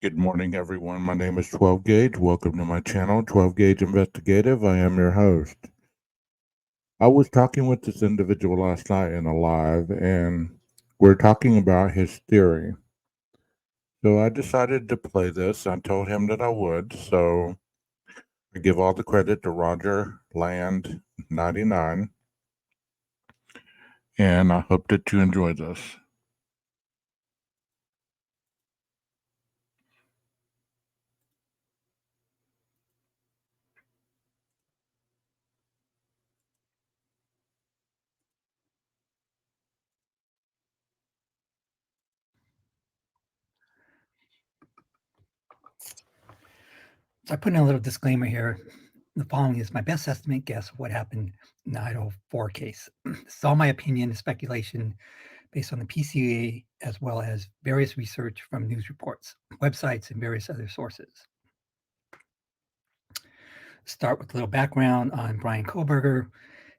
Good morning, everyone. My name is 12 Gauge. Welcome to my channel, 12 Gauge Investigative. I am your host. I was talking with this individual last night in a live, and we're talking about his theory. So I decided to play this. I told him that I would. So I give all the credit to rogerland99, and I hope that you enjoy this. So I put in a little disclaimer here. The following is my best estimate guess of what happened in the Idaho 4 case. This is all my opinion and speculation based on the PCA as well as various research from news reports, websites, and various other sources. Start with a little background on Brian Koberger.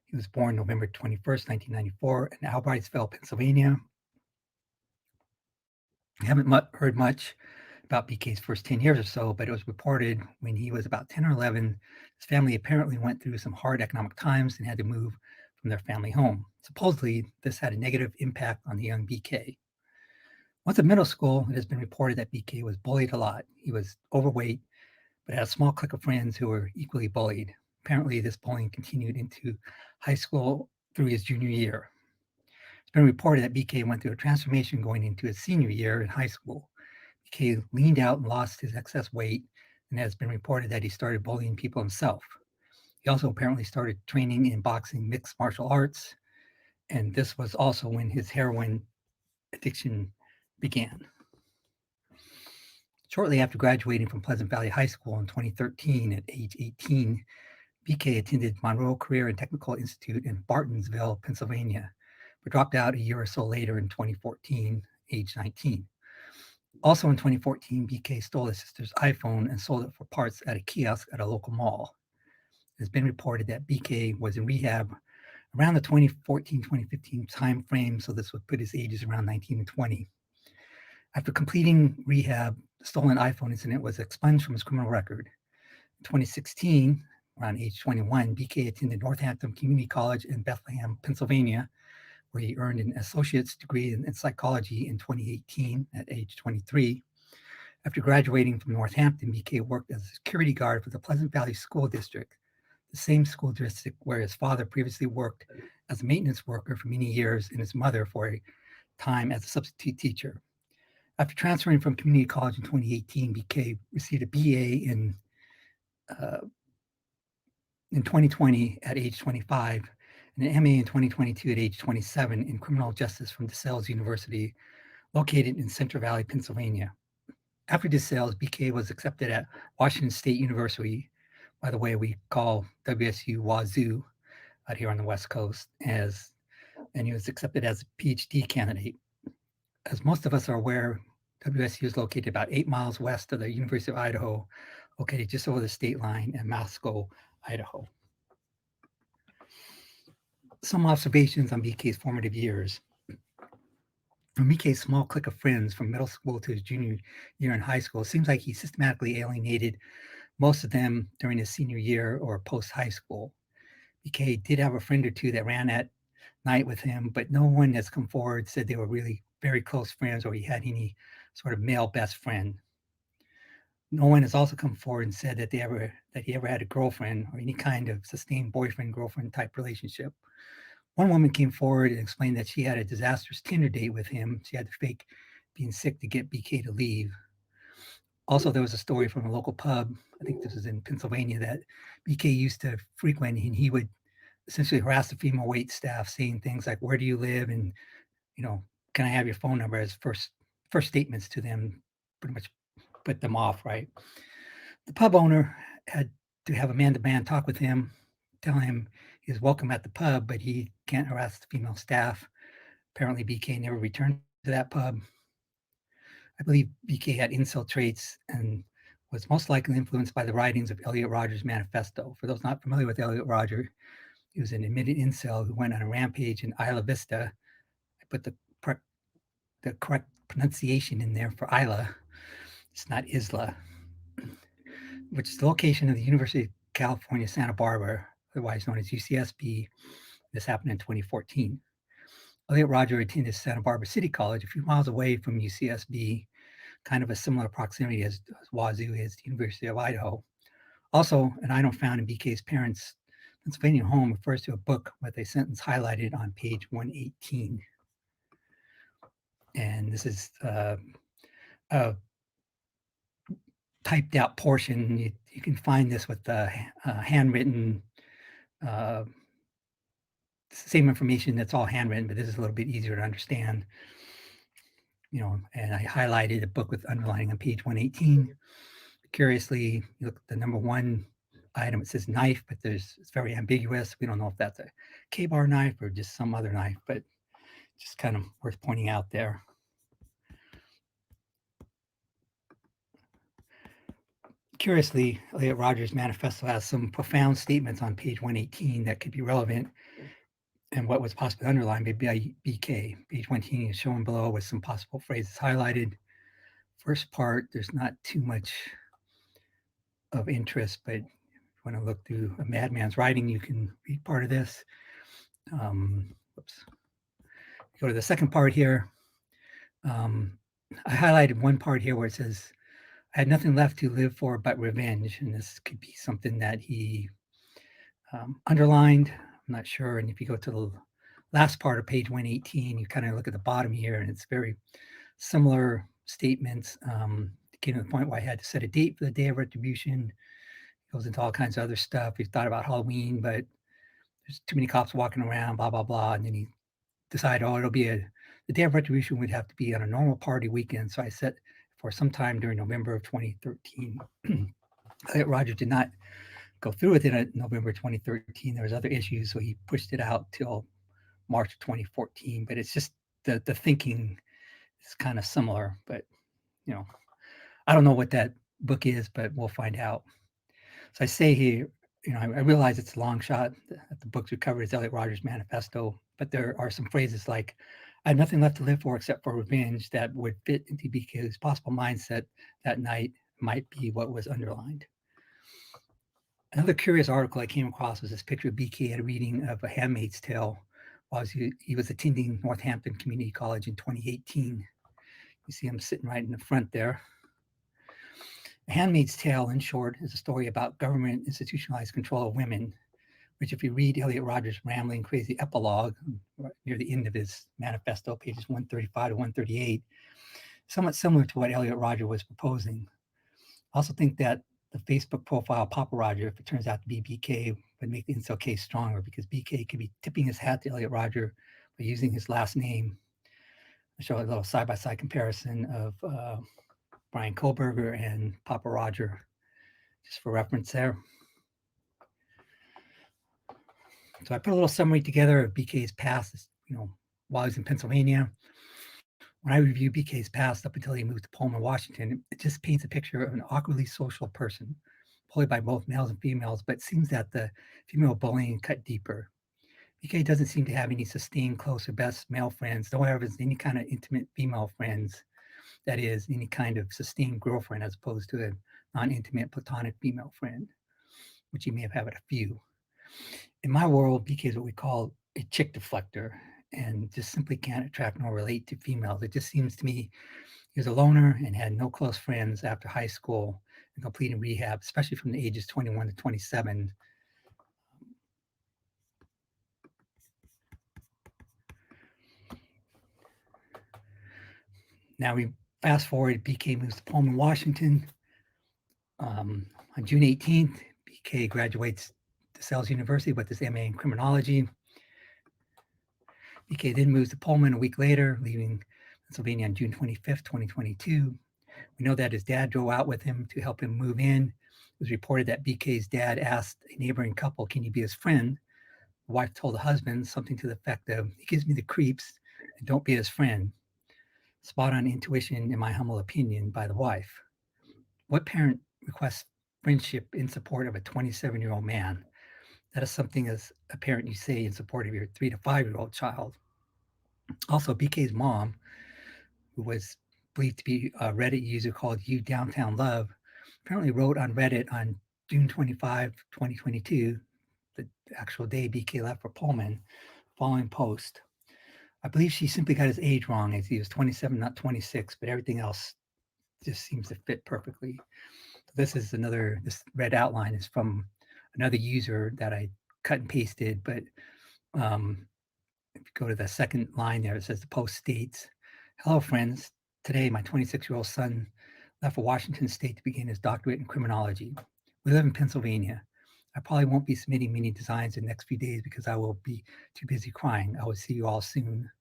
He was born November 21st, 1994 in Albrightsville, Pennsylvania. I haven't heard much about BK's first 10 years or so, but it was reported when he was about 10 or 11, his family apparently went through some hard economic times and had to move from their family home. Supposedly, this had a negative impact on the young BK. Once in middle school, it has been reported that BK was bullied a lot. He was overweight, but had a small clique of friends who were equally bullied. Apparently, this bullying continued into high school through his junior year. It's been reported that BK went through a transformation going into his senior year in high school. BK leaned out and lost his excess weight, and it has been reported that he started bullying people himself. He also apparently started training in boxing mixed martial arts, and this was also when his heroin addiction began. Shortly after graduating from Pleasant Valley High School in 2013 at age 18, BK attended Monroe Career and Technical Institute in Bartonsville, Pennsylvania, but dropped out a year or so later in 2014, age 19. Also in 2014, BK stole his sister's iPhone and sold it for parts at a kiosk at a local mall. It has been reported that BK was in rehab around the 2014-2015 time frame, so this would put his ages around 19 and 20. After completing rehab, the stolen iPhone incident was expunged from his criminal record. In 2016, around age 21, BK attended Northampton Community College in Bethlehem, Pennsylvania, where he earned an associate's degree in psychology in 2018 at age 23. After graduating from Northampton, BK worked as a security guard for the Pleasant Valley School District, the same school district where his father previously worked as a maintenance worker for many years and his mother for a time as a substitute teacher. After transferring from community college in 2018, BK received a BA uh, in 2020 at age 25 and an MA in 2022 at age 27 in criminal justice from DeSales University, located in Central Valley, Pennsylvania. After DeSales, BK was accepted at Washington State University. By the way, we call WSU Wazoo out here on the West Coast, and he was accepted as a PhD candidate. As most of us are aware, WSU is located about 8 miles west of the University of Idaho, located just over the state line in Moscow, Idaho. Some observations on BK's formative years. From BK's small clique of friends from middle school to his junior year in high school, it seems like he systematically alienated most of them during his senior year or post high school. BK did have a friend or two that ran at night with him, but no one has come forward said they were really very close friends or he had any sort of male best friend. No one has also come forward and said that he ever had a girlfriend or any kind of sustained boyfriend girlfriend type relationship. One woman came forward and explained that she had a disastrous Tinder date with him. She had to fake being sick to get BK to leave. Also, there was a story from a local pub, I think this was in Pennsylvania, that BK used to frequent, and he would essentially harass the female wait staff, saying things like, "Where do you live?" and "Can I have your phone number?" as first statements to them, pretty much put them off. Right. The pub owner had to have a man-to-man talk with him, tell him he's welcome at the pub, but he can't harass the female staff. Apparently, BK never returned to that pub. I believe BK had incel traits and was most likely influenced by the writings of Elliot Rodger's Manifesto. For those not familiar with Elliot Rodger, he was an admitted incel who went on a rampage in Isla Vista. I put the correct pronunciation in there for Isla. It's not Isla, which is the location of the University of California, Santa Barbara, otherwise known as UCSB. This happened in 2014. Elliot Rodger attended Santa Barbara City College, a few miles away from UCSB, kind of a similar proximity as Wazoo is the University of Idaho. Also, an item found in BK's parents' Pennsylvania home refers to a book with a sentence highlighted on page 118. And this is a typed out portion. You can find this with the handwritten, uh, same information that's all handwritten, but this is a little bit easier to understand. And I highlighted a book with underlining on page 118. Curiously, you look at the number one item, it says knife, but it's very ambiguous. We don't know if that's a K-bar knife or just some other knife, but just kind of worth pointing out there. Curiously, Elliot Rodger's manifesto has some profound statements on page 118 that could be relevant and what was possibly underlined by BK. Page 118 is shown below with some possible phrases highlighted. First part, there's not too much of interest, but if you want to look through a madman's writing, you can read part of this. Oops. Go to the second part here. I highlighted one part here where it says, I had nothing left to live for but revenge. And this could be something that he underlined. I'm not sure. And if you go to the last part of page 118, you kind of look at the bottom here, and it's very similar statements. Came to the point where I had to set a date for the day of retribution. It goes into all kinds of other stuff. He thought about Halloween, but there's too many cops walking around, blah, blah, blah. And then he decided, it'll be the day of retribution would have to be on a normal party weekend. So I set for sometime during November of 2013. Roger did not go through with it in November 2013. There was other issues, so he pushed it out till March of 2014. But it's just the thinking is kind of similar. But I don't know what that book is, but we'll find out. So I say here, I realize it's a long shot that the book's recovered as Elliot Rodger's manifesto, but there are some phrases like, I had nothing left to live for except for revenge that would fit into BK's possible mindset that night might be what was underlined. Another curious article I came across was this picture of BK at a reading of A Handmaid's Tale while he was attending Northampton Community College in 2018. You see him sitting right in the front there. A Handmaid's Tale, in short, is a story about government institutionalized control of women, which if you read Elliot Rodger's rambling, crazy epilogue near the end of his manifesto, pages 135 to 138, somewhat similar to what Elliot Rodger was proposing. I also think that the Facebook profile Papa Rodger, if it turns out to be BK, would make the insult case stronger because BK could be tipping his hat to Elliot Rodger by using his last name. I'll show a little side-by-side comparison of Brian Kohlberger and Papa Rodger, just for reference there. So I put a little summary together of BK's past, while he was in Pennsylvania. When I review BK's past up until he moved to Pullman, Washington, it just paints a picture of an awkwardly social person, bullied by both males and females, but it seems that the female bullying cut deeper. BK doesn't seem to have any sustained close or best male friends, nor have any kind of intimate female friends, that is, any kind of sustained girlfriend as opposed to a non-intimate platonic female friend, which he may have had a few. In my world, BK is what we call a chick deflector and just simply can't attract nor relate to females. It just seems to me he was a loner and had no close friends after high school and completing rehab, especially from the ages 21 to 27. Now we fast forward, BK moves to Pullman, Washington. On June 18th, BK graduates DeSales University with his MA in criminology. BK then moves to Pullman a week later, leaving Pennsylvania on June 25th, 2022. We know that his dad drove out with him to help him move in. It was reported that BK's dad asked a neighboring couple, can you be his friend? The wife told the husband something to the effect of, he gives me the creeps, and don't be his friend. Spot on intuition, in my humble opinion, by the wife. What parent requests friendship in support of a 27-year-old man? That is something as a parent you say in support of your 3 to 5-year-old child. Also, BK's mom, who was believed to be a Reddit user called You Downtown Love, apparently wrote on Reddit on June 25, 2022, the actual day BK left for Pullman, following post. I believe she simply got his age wrong, as he was 27, not 26, but everything else just seems to fit perfectly. This red outline is from another user that I cut and pasted, but if you go to the second line there, it says the post states, "Hello, friends. Today, my 26-year-old son left for Washington State to begin his doctorate in criminology. We live in Pennsylvania. I probably won't be submitting many designs in the next few days because I will be too busy crying. I will see you all soon."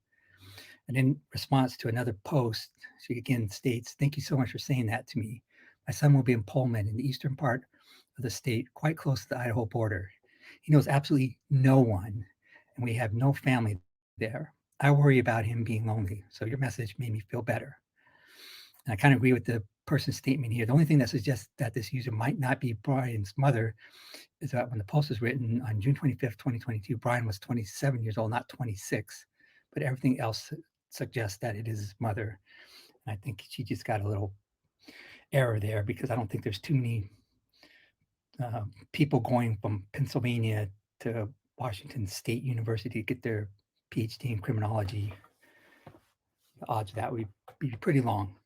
And in response to another post, she again states, "Thank you so much for saying that to me. My son will be in Pullman in the eastern part of the state, quite close to the Idaho border. He knows absolutely no one, and we have no family there. I worry about him being lonely, so your message made me feel better." And I kind of agree with the person's statement here. The only thing that suggests that this user might not be Brian's mother is that when the post was written on June 25th, 2022, Brian was 27 years old, not 26, but everything else suggests that it is his mother. And I think she just got a little error there, because I don't think there's too many people going from Pennsylvania to Washington State University to get their PhD in criminology. The odds of that would be pretty long.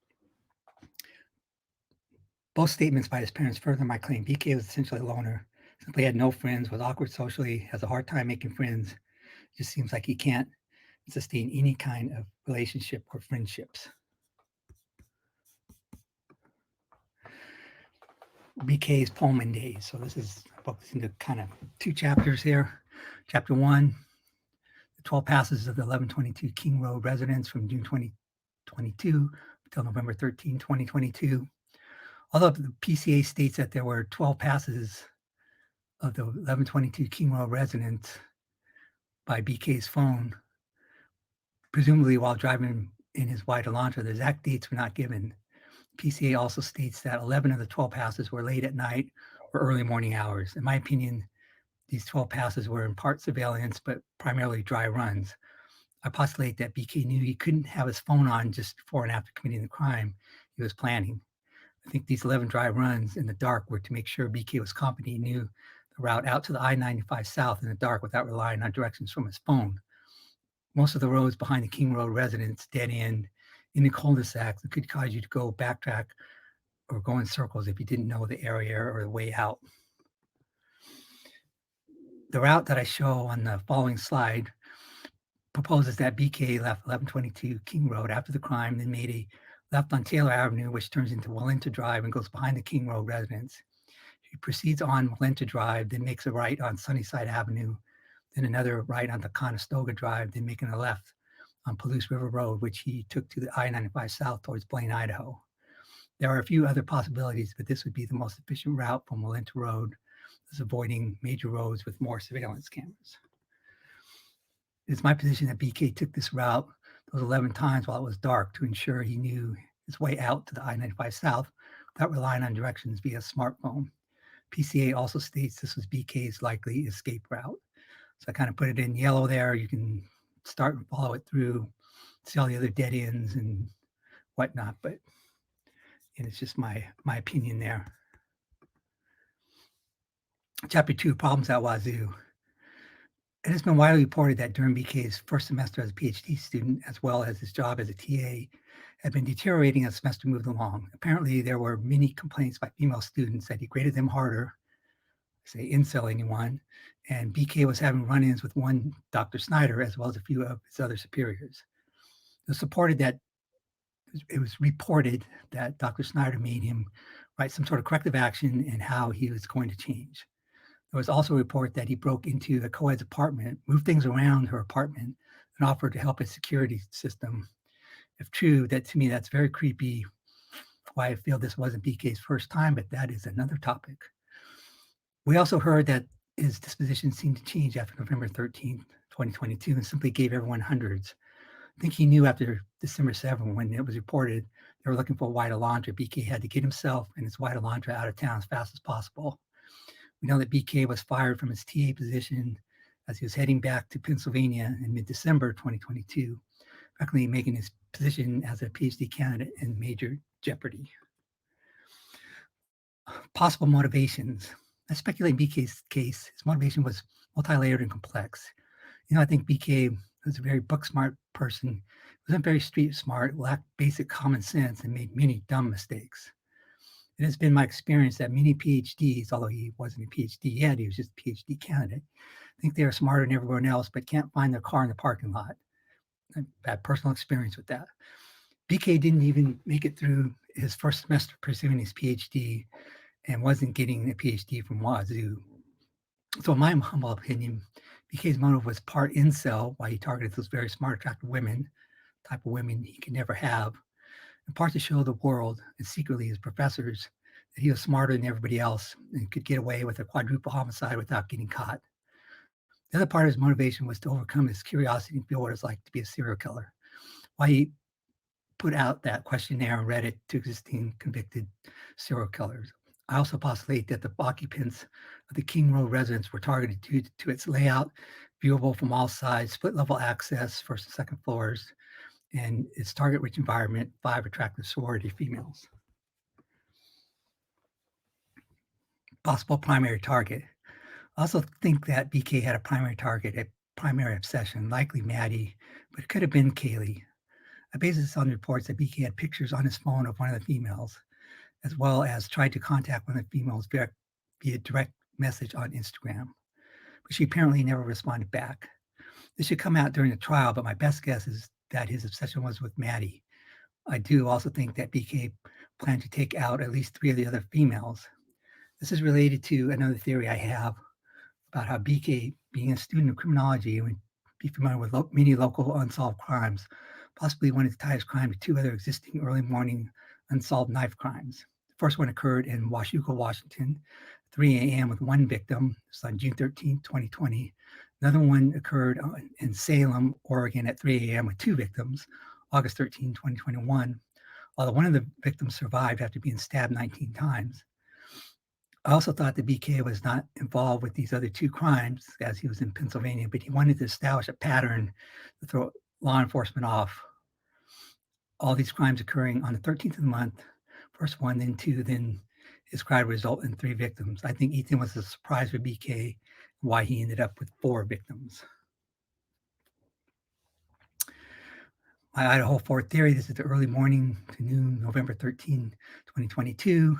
Both statements by his parents further my claim. BK was essentially a loner, simply had no friends, was awkward socially, has a hard time making friends. It just seems like he can't sustain any kind of relationship or friendships. BK's Pullman days. So this is focusing to kind of two chapters here. Chapter 1, the 12 passes of the 1122 King Road residence from June 2022 until November 13, 2022. Although the PCA states that there were 12 passes of the 1122 King Road residence by BK's phone, presumably while driving in his white Elantra, the exact dates were not given. PCA also states that 11 of the 12 passes were late at night or early morning hours. In my opinion, these 12 passes were in part surveillance, but primarily dry runs. I postulate that BK knew he couldn't have his phone on just before and after committing the crime he was planning. I think these 11 dry runs in the dark were to make sure BK was confident he knew the route out to the I-95 South in the dark without relying on directions from his phone. Most of the roads behind the King Road residence dead end in the cul-de-sacs that could cause you to go backtrack or go in circles if you didn't know the area or the way out. The route that I show on the following slide proposes that BK left 1122 King Road after the crime, then made a left on Taylor Avenue, which turns into Walenta Drive and goes behind the King Road residence. He proceeds on Walenta Drive, then makes a right on Sunnyside Avenue, then another right onto Conestoga Drive, then making a left on Palouse River Road, which he took to the I-95 South towards Blaine, Idaho. There are a few other possibilities, but this would be the most efficient route from Walenta Road, thus avoiding major roads with more surveillance cameras. It's my position that BK took this route those 11 times while it was dark to ensure he knew his way out to the I-95 South without relying on directions via smartphone. PCA also states this was BK's likely escape route. So I kind of put it in yellow there. You can start and follow it through, see all the other dead ends and whatnot, but it's just my opinion there. Chapter 2, Problems at Wazoo. It has been widely reported that during BK's first semester as a PhD student, as well as his job as a TA, had been deteriorating as the semester moved along. Apparently, there were many complaints by female students that he graded them harder, say incel anyone, and BK was having run-ins with one Dr. Snyder, as well as a few of his other superiors. It was reported that Dr. Snyder made him write some sort of corrective action and how he was going to change. There was also a report that he broke into the co-ed's apartment, moved things around her apartment, and offered to help his security system. If true, that to me, that's very creepy. Why I feel this wasn't BK's first time, but that is another topic. We also heard that his disposition seemed to change after November 13th, 2022, and simply gave everyone hundreds. I think he knew after December 7th, when it was reported they were looking for a white Elantra, BK had to get himself and his white Elantra out of town as fast as possible. We know that BK was fired from his TA position as he was heading back to Pennsylvania in mid-December 2022. practically making his position as a PhD candidate in major jeopardy. Possible motivations. I speculate in BK's case, his motivation was multi-layered and complex. I think BK was a very book smart person, wasn't very street smart, lacked basic common sense, and made many dumb mistakes. It has been my experience that many PhDs, although he wasn't a PhD yet, he was just a PhD candidate, think they are smarter than everyone else, but can't find their car in the parking lot. I've had personal experience with that. BK didn't even make it through his first semester pursuing his PhD and wasn't getting a PhD from Wazoo. So, in my humble opinion, BK's motive was part incel, why he targeted those very smart, attractive women, type of women he could never have, and part to show the world and secretly his professors that he was smarter than everybody else and could get away with a quadruple homicide without getting caught. The other part of his motivation was to overcome his curiosity and feel what it's like to be a serial killer. Why he put out that questionnaire on Reddit to existing convicted serial killers. I also postulate that the occupants of the King Road residence were targeted due to its layout, viewable from all sides, split level access, first and second floors, and its target rich environment, 5 attractive sorority females. Possible primary target. I also think that BK had a primary target, a primary obsession, likely Maddie, but it could have been Kaylee. I base this on reports that BK had pictures on his phone of one of the females, as well as tried to contact one of the females via direct message on Instagram, but she apparently never responded back. This should come out during the trial, but my best guess is that his obsession was with Maddie. I do also think that BK planned to take out at least 3 of the other females. This is related to another theory I have about how BK, being a student of criminology, would be familiar with many local unsolved crimes, possibly wanted to tie his crime to 2 other existing early morning unsolved knife crimes. The first one occurred in Washougal, Washington, 3 a.m. with 1 victim. This on June 13, 2020. Another one occurred in Salem, Oregon at 3 a.m. with 2 victims, August 13, 2021, although one of the victims survived after being stabbed 19 times. I also thought that BK was not involved with these other 2 crimes as he was in Pennsylvania, but he wanted to establish a pattern to throw law enforcement off. All these crimes occurring on the 13th of the month, first 1, then 2, then his crime result in 3 victims. I think Ethan was a surprise for BK, why he ended up with 4 victims. My IDAHO4 theory, this is the early morning to noon, November 13, 2022.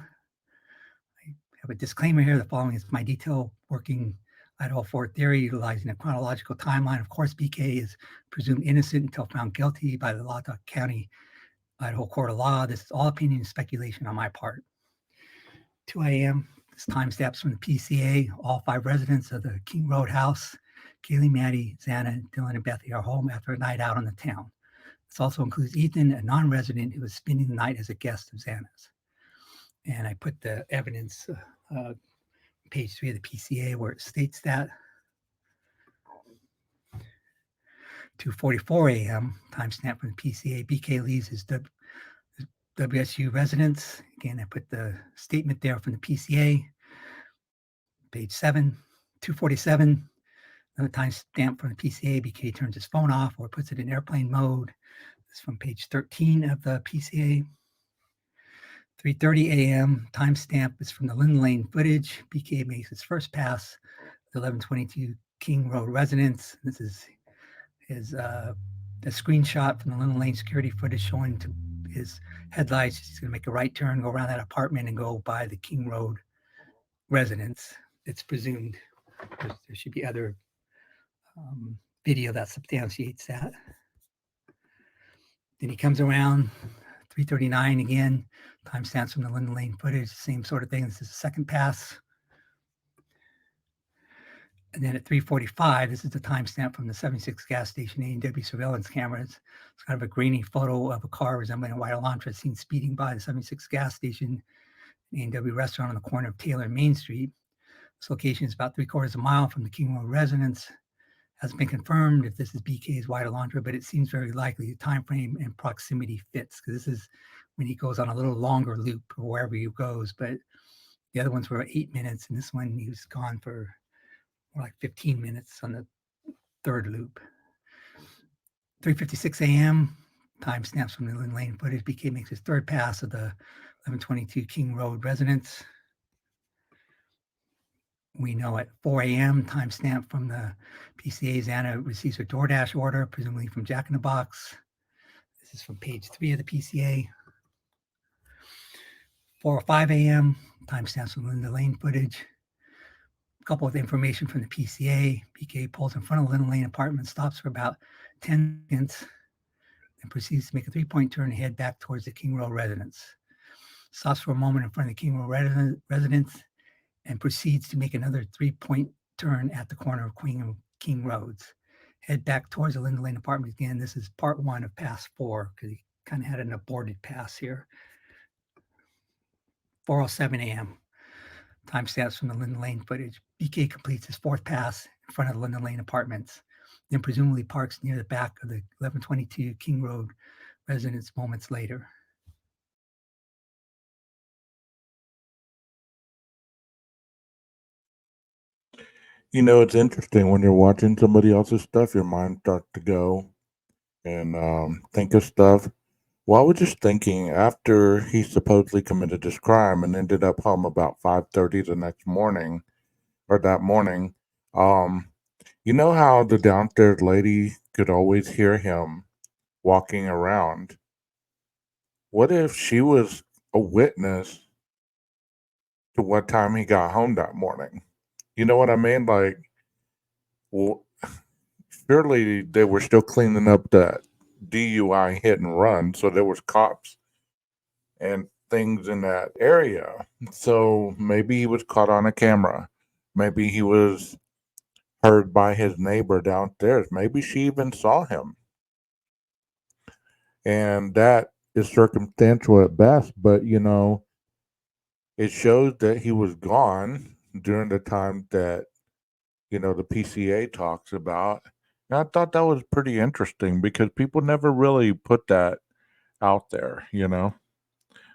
I have a disclaimer here. The following is my detailed working IDAHO4 theory utilizing a chronological timeline. Of course, BK is presumed innocent until found guilty by the Latah County, Idaho Court of Law. This is all opinion and speculation on my part. 2 a.m. This time stamps from the PCA. All 5 residents of the King Road house, Kaylee, Maddie, Xana, Dylan, and Bethy are home after a night out on the town. This also includes Ethan, a non-resident who was spending the night as a guest of Xana's. And I put the evidence, page 3 of the PCA, where it states that 2:44 a.m. timestamp from the PCA. BK leaves his WSU residence. Again, I put the statement there from the PCA. Page 7, 2:47. Another timestamp from the PCA. BK turns his phone off or puts it in airplane mode. This is from page 13 of the PCA. 3:30 a.m. timestamp is from the Lynn Lane footage. BK makes his first pass at 1122 King Road residence. This is his a screenshot from the Lynn Lane security footage showing to his headlights. He's going to make a right turn, go around that apartment, and go by the King Road residence. It's presumed there should be other video that substantiates that. Then he comes around 3:39 again, timestamps from the Lynn Lane footage, same sort of thing. This is the second pass. And then at 3:45, this is the timestamp from the 76 gas station A&W surveillance cameras. It's kind of a grainy photo of a car resembling a white Elantra seen speeding by the 76 gas station, A&W restaurant on the corner of Taylor and Main Street. This location is about 3/4 of a mile from the King Road residence. Hasn't been confirmed if this is BK's white Elantra, but it seems very likely the time frame and proximity fits, because this is when he goes on a little longer loop or wherever he goes. But the other ones were 8 minutes, and this one he was gone for more like 15 minutes on the third loop. 3:56 a.m. Timestamps from the Lynn Lane footage. BK makes his third pass of the 1122 King Road residence. We know at 4 a.m. timestamp from the PCA, Xana receives her DoorDash order, presumably from Jack in the Box. This is from page 3 of the PCA. 4:05 a.m. timestamps from Linda Lane footage. A couple of information from the PCA. BK pulls in front of Linda Lane apartment, stops for about 10 seconds, and proceeds to make a 3-point turn and head back towards the King Road residence. Stops for a moment in front of the King Road residence and proceeds to make another 3-point turn at the corner of Queen and King Roads. Head back towards the Linda Lane apartment again. This is part 1 of pass 4 because he kind of had an aborted pass here. 4:07 a.m. Timestamps from the Linda Lane footage. BK completes his 4th pass in front of the Linda Lane apartments, then presumably parks near the back of the 1122 King Road residence moments later. You know, it's interesting when you're watching somebody else's stuff, your mind starts to go and think of stuff. Well, I was just thinking after he supposedly committed this crime and ended up home about 5:30 the next morning or that morning, um, you know how the downstairs lady could always hear him walking around? What if she was a witness to what time he got home that morning? You know what I mean? Like, well, surely they were still cleaning up that DUI hit and run, so there was cops and things in that area. So maybe he was caught on a camera. Maybe he was heard by his neighbor downstairs. Maybe she even saw him. And that is circumstantial at best, but you know, it shows that he was gone during the time that, you know, the PCA talks about. And I thought that was pretty interesting because people never really put that out there, you know.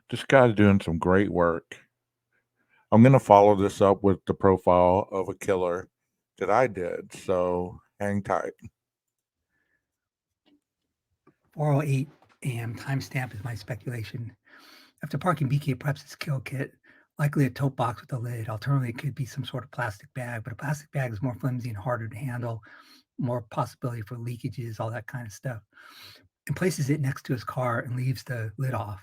This guy's doing some great work. I'm going to follow this up with the profile of a killer that I did. So hang tight. 4:08 a.m. timestamp is my speculation. After parking, BK preps his kill kit, likely a tote box with a lid. Alternatively, it could be some sort of plastic bag, but a plastic bag is more flimsy and harder to handle, more possibility for leakages, all that kind of stuff, and places it next to his car and leaves the lid off.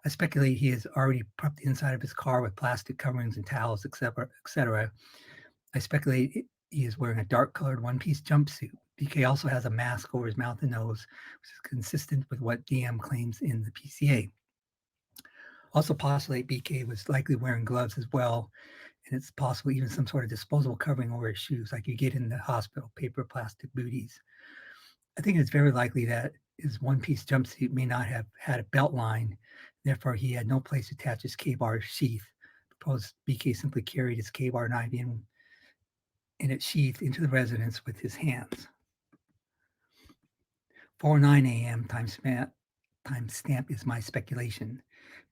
I speculate he has already prepped the inside of his car with plastic coverings and towels, etc., etc. I speculate he is wearing a dark-colored one-piece jumpsuit. BK also has a mask over his mouth and nose, which is consistent with what DM claims in the PCA. Also postulate BK was likely wearing gloves as well, and it's possible even some sort of disposable covering over his shoes, like you get in the hospital, paper plastic booties. I think it's very likely that his one-piece jumpsuit may not have had a belt line, therefore he had no place to attach his K-bar sheath. Suppose BK simply carried his K-bar knife in its sheath into the residence with his hands. 4:09 a.m. timestamp is my speculation.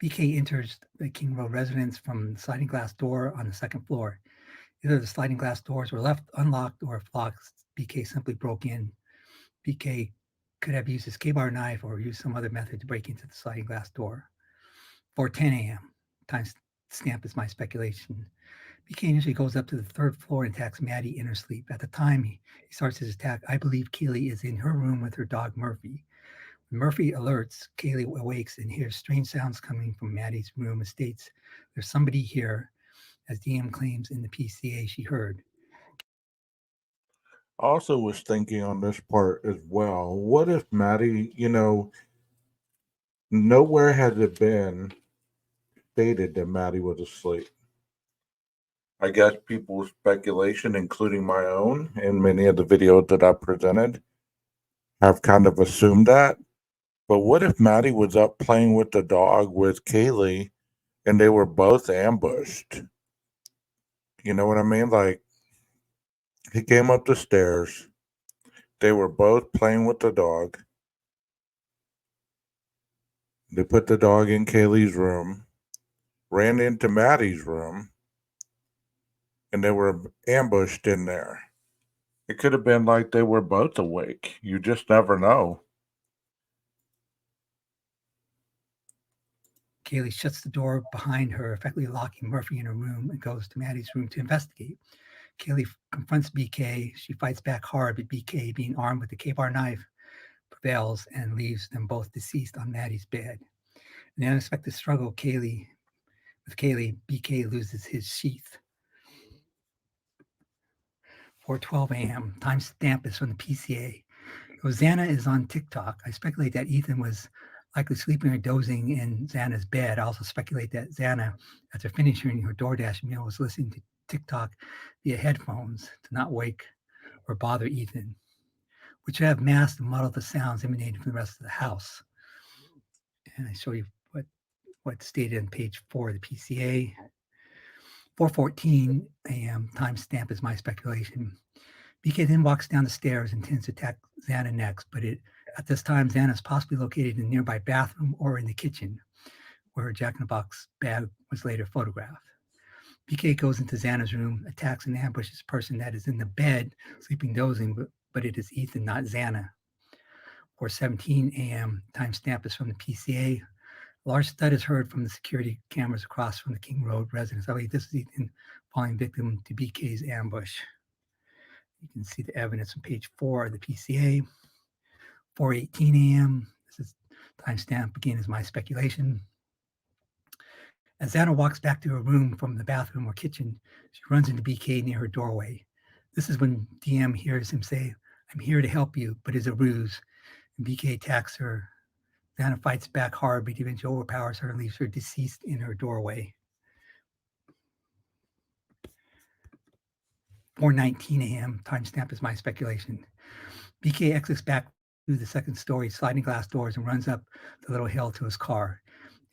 BK enters the King Road residence from the sliding glass door on the second floor. Either the sliding glass doors were left unlocked or if locked, BK simply broke in. BK could have used his K-bar knife or used some other method to break into the sliding glass door. 4:10 a.m. timestamp is my speculation. BK initially goes up to the third floor and attacks Maddie in her sleep. At the time he starts his attack, I believe Kaylee is in her room with her dog Murphy. When Murphy alerts, Kaylee awakes and hears strange sounds coming from Maddie's room and states, there's somebody here, as DM claims in the PCA she heard. I also was thinking on this part as well. What if Maddie, you know, nowhere has it been stated that Maddie was asleep? I guess people's speculation, including my own, and many of the videos that I presented, have kind of assumed that. But what if Maddie was up playing with the dog with Kaylee and they were both ambushed? You know what I mean? Like, he came up the stairs. They were both playing with the dog. They put the dog in Kaylee's room, ran into Maddie's room, and they were ambushed in there. It could have been like they were both awake. You just never know. Kaylee shuts the door behind her, effectively locking Murphy in her room, and goes to Maddie's room to investigate. Kaylee confronts BK. She fights back hard, but BK, being armed with the K-bar knife, prevails and leaves them both deceased on Maddie's bed. In the unexpected struggle, Kaylee, BK loses his sheath. 4:12 a.m. Timestamp is from the PCA. Rosanna is on TikTok. I speculate that Ethan was likely sleeping or dozing in Xana's bed. I also speculate that Xana, after finishing her DoorDash meal, was listening to TikTok via headphones to not wake or bother Ethan, which would have masked and muddled the sounds emanating from the rest of the house. And I show you what's stated on page 4 of the PCA. 4:14 a.m. timestamp is my speculation. BK then walks down the stairs and intends to attack Xana next, but at this time, Xana is possibly located in a nearby bathroom or in the kitchen, where her Jack-in-the-Box bag was later photographed. BK goes into Xana's room, attacks and ambushes a person that is in the bed, sleeping dozing, but it is Ethan, not Xana. 4:17 a.m. timestamp is from the PCA. A large thud is heard from the security cameras across from the King Road residence. I believe this is Ethan falling victim to BK's ambush. You can see the evidence on page 4 of the PCA. 4:18 a.m. This is timestamp again is my speculation. As Xana walks back to her room from the bathroom or kitchen, she runs into BK near her doorway. This is when DM hears him say, "I'm here to help you," but is a ruse. And BK attacks her. Xana fights back hard, but eventually overpowers her and leaves her deceased in her doorway. 4:19 a.m. Timestamp is my speculation. BK exits back through the second story sliding glass doors and runs up the little hill to his car.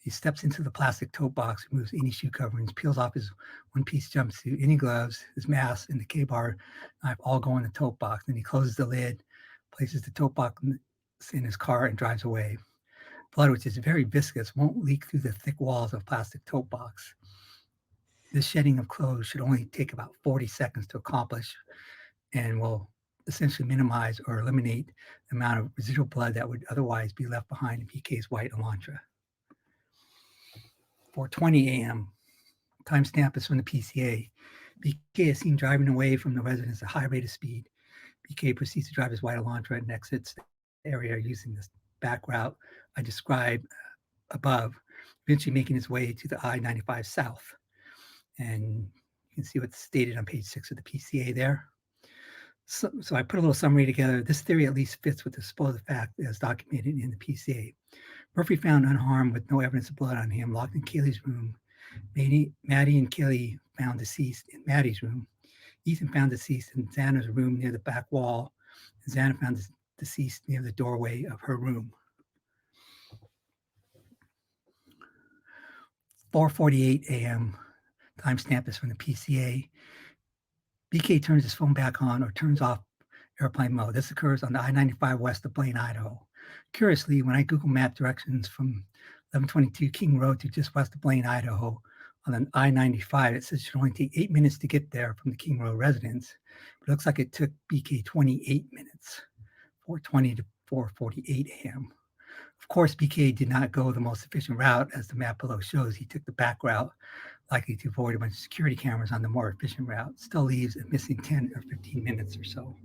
He steps into the plastic tote box, removes any shoe coverings, peels off his one-piece jumpsuit, any gloves, his mask, and the K-bar knife all go in the tote box. Then he closes the lid, places the tote box in his car, and drives away. Blood, which is very viscous, won't leak through the thick walls of plastic tote box. This shedding of clothes should only take about 40 seconds to accomplish and will essentially minimize or eliminate the amount of residual blood that would otherwise be left behind in BK's white Elantra. 4:20 a.m. Timestamp is from the PCA. BK is seen driving away from the residence at a high rate of speed. BK proceeds to drive his white Elantra and exits the area using this back route I described above, eventually making his way to the I-95 south. And you can see what's stated on page 6 of the PCA there. So I put a little summary together. This theory at least fits with the supposed fact as documented in the PCA. Murphy found unharmed with no evidence of blood on him, locked in Kaylee's room. Maddie and Kaylee found deceased in Maddie's room. Ethan found deceased in Xana's room near the back wall. And Xana found deceased near the doorway of her room. 4:48 a.m. Timestamp is from the PCA. BK turns his phone back on or turns off airplane mode. This occurs on the I-95 west of Blaine, Idaho. Curiously, when I Google map directions from 1122 King Road to just west of Blaine, Idaho, on an I-95, it says it should only take 8 minutes to get there from the King Road residence. But it looks like it took BK 28 minutes, 4:20 to 4:48 a.m. Of course, BK did not go the most efficient route, as the map below shows. He took the back route, likely to avoid a bunch of security cameras on the more efficient route. Still leaves a missing 10 or 15 minutes or so.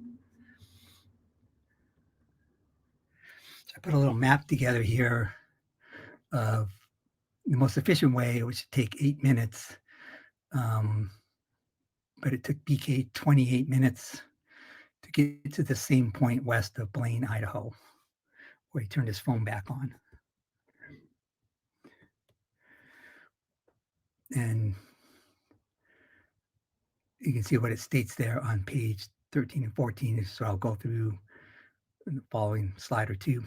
So I put a little map together here of the most efficient way, which would take 8 minutes. But it took BK 28 minutes to get to the same point west of Blaine, Idaho, where he turned his phone back on. And you can see what it states there on page 13 and 14. So I'll go through in the following slide or two.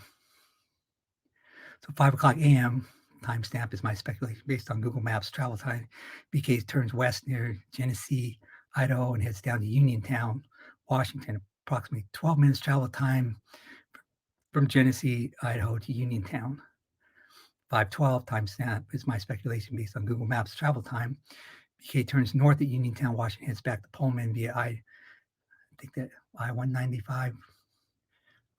So 5 o'clock a.m. timestamp is my speculation based on Google Maps travel time. BK turns west near Genesee, Idaho, and heads down to Uniontown, Washington. Approximately 12 minutes travel time from Genesee, Idaho to Uniontown. 5:12 timestamp is my speculation based on Google Maps travel time. BK turns north at Uniontown, Washington, heads back to Pullman via I think that I-195,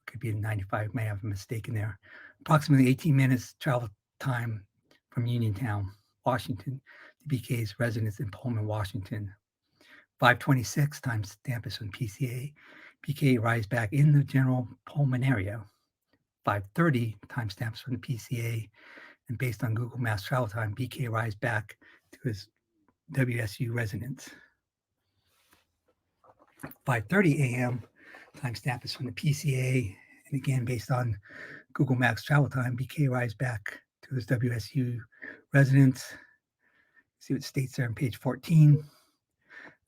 could be 95, may have a mistake in there. Approximately 18 minutes travel time from Uniontown, Washington, to BK's residence in Pullman, Washington. 5:26 timestamp is from PCA. BK arrives back in the general Pullman area. 5:30 timestamps from the PCA, and based on Google Maps travel time, BK arrives back to his WSU residence. 5:30 a.m. timestamp is from the PCA, and again, based on Google Maps travel time, BK arrives back to his WSU residence. See what states there on page 14.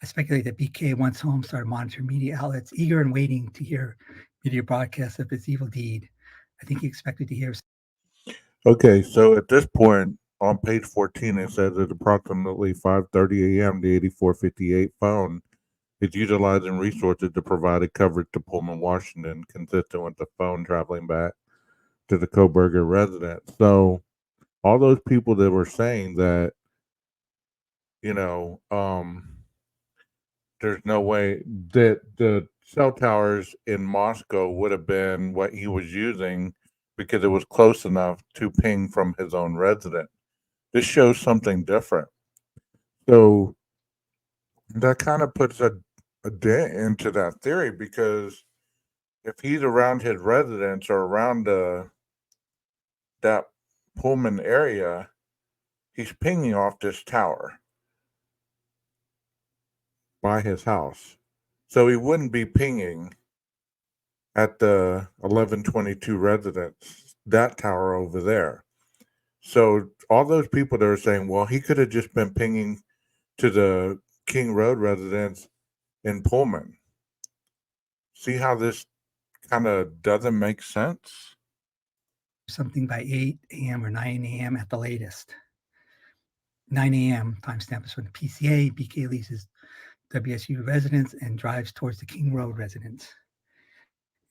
I speculate that BK, once home, started monitoring media outlets, eager and waiting to hear media broadcasts of his evil deed. I think he expected to hear. Okay, so at this point on page 14, it says at approximately 5:30 a.m., the 8458 phone is utilizing resources to provide a coverage to Pullman, Washington, consistent with the phone traveling back to the Coburger residence. So all those people that were saying that, you know, there's no way that the cell towers in Moscow would have been what he was using because it was close enough to ping from his own residence. This shows something different. So that kind of puts a dent into that theory because if he's around his residence or around that Pullman area, he's pinging off this tower by his house. So he wouldn't be pinging at the 1122 residence, that tower over there. So all those people that are saying, well, he could have just been pinging to the King Road residence in Pullman. See how this kind of doesn't make sense? Something by 8 a.m. or 9 a.m. at the latest. 9 a.m. timestamp is from the PCA. BK leaves his WSU residence and drives towards the King Road residence.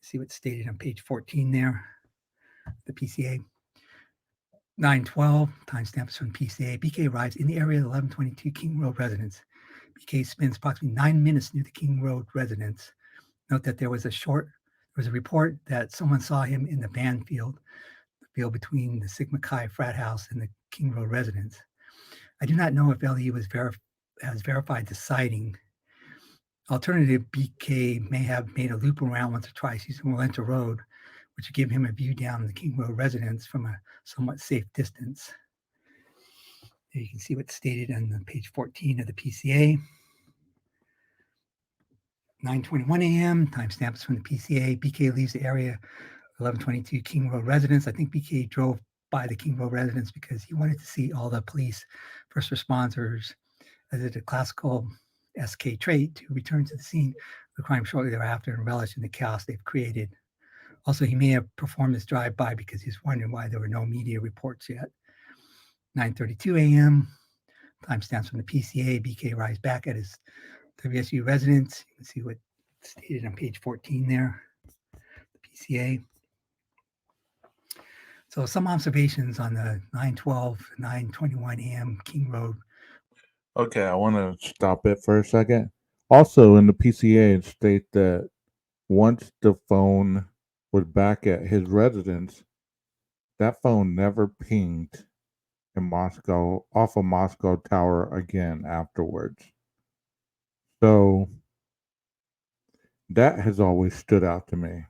See what's stated on page 14 there, the PCA. 9:12 timestamp is from PCA. BK arrives in the area of the 1122 King Road residence. BK spends approximately 9 minutes near the King Road residence. Note that there was a report that someone saw him in the field between the Sigma Chi frat house and the King Road residence. I do not know if LE has verified the sighting. Alternative, BK may have made a loop around once or twice using Walenta Road, which would give him a view down the King Road residence from a somewhat safe distance. There you can see what's stated on page 14 of the PCA. 9:21 a.m. timestamps from the PCA. BK leaves the area 1122 King Road residence. I think BK drove by the King Road residence because he wanted to see all the police, first responders, as it's a classical SK trait to return to the scene of the crime shortly thereafter and relish in the chaos they've created. Also, he may have performed this drive-by because he's wondering why there were no media reports yet. 9:32 a.m. timestamps from the PCA. BK arrives back at his WSU residence. You can see what's stated on page 14 there, the PCA. So some observations on the 9:12, 9:21 a.m. King Road. Okay, I want to stop it for a second. Also, in the PCA, it states that once the phone was back at his residence, that phone never pinged in Moscow off of Moscow Tower again afterwards. So that has always stood out to me.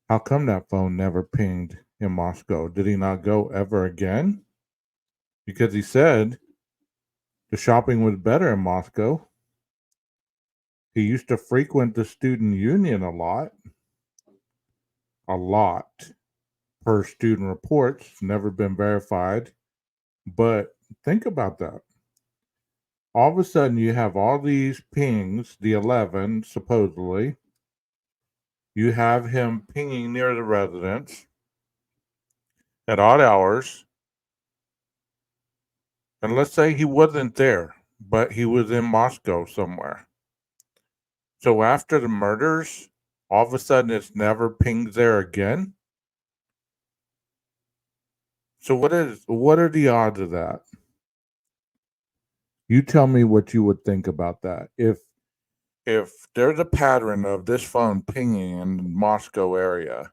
How come that phone never pinged in Moscow? Did he not go ever again? Because he said the shopping was better in Moscow. He used to frequent the student union a lot, per student reports, never been verified. But think about that. All of a sudden, you have all these pings, the 11 supposedly. You have him pinging near the residence at odd hours. And let's say he wasn't there, but he was in Moscow somewhere. So after the murders, all of a sudden it's never pinged there again. So what are the odds of that? You tell me what you would think about that. If there's a pattern of this phone pinging in Moscow area,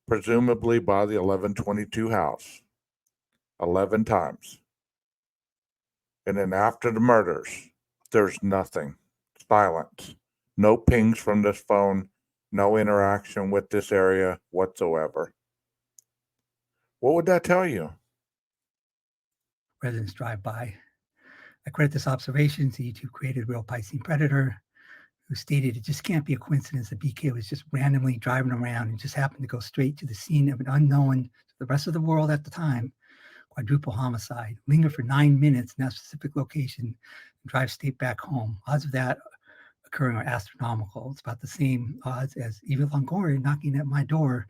presumably by the 1122 house, 11 times, and then after the murders, there's nothing, silence, no pings from this phone, no interaction with this area whatsoever. What would that tell you? Residents drive by. I credit this observation to YouTube created Real Piscine Predator, who stated it just can't be a coincidence that BK was just randomly driving around and just happened to go straight to the scene of an unknown to the rest of the world at the time quadruple homicide, linger for 9 minutes in that specific location, and drive straight back home. Odds of that occurring are astronomical. It's about the same odds as Eva Longoria knocking at my door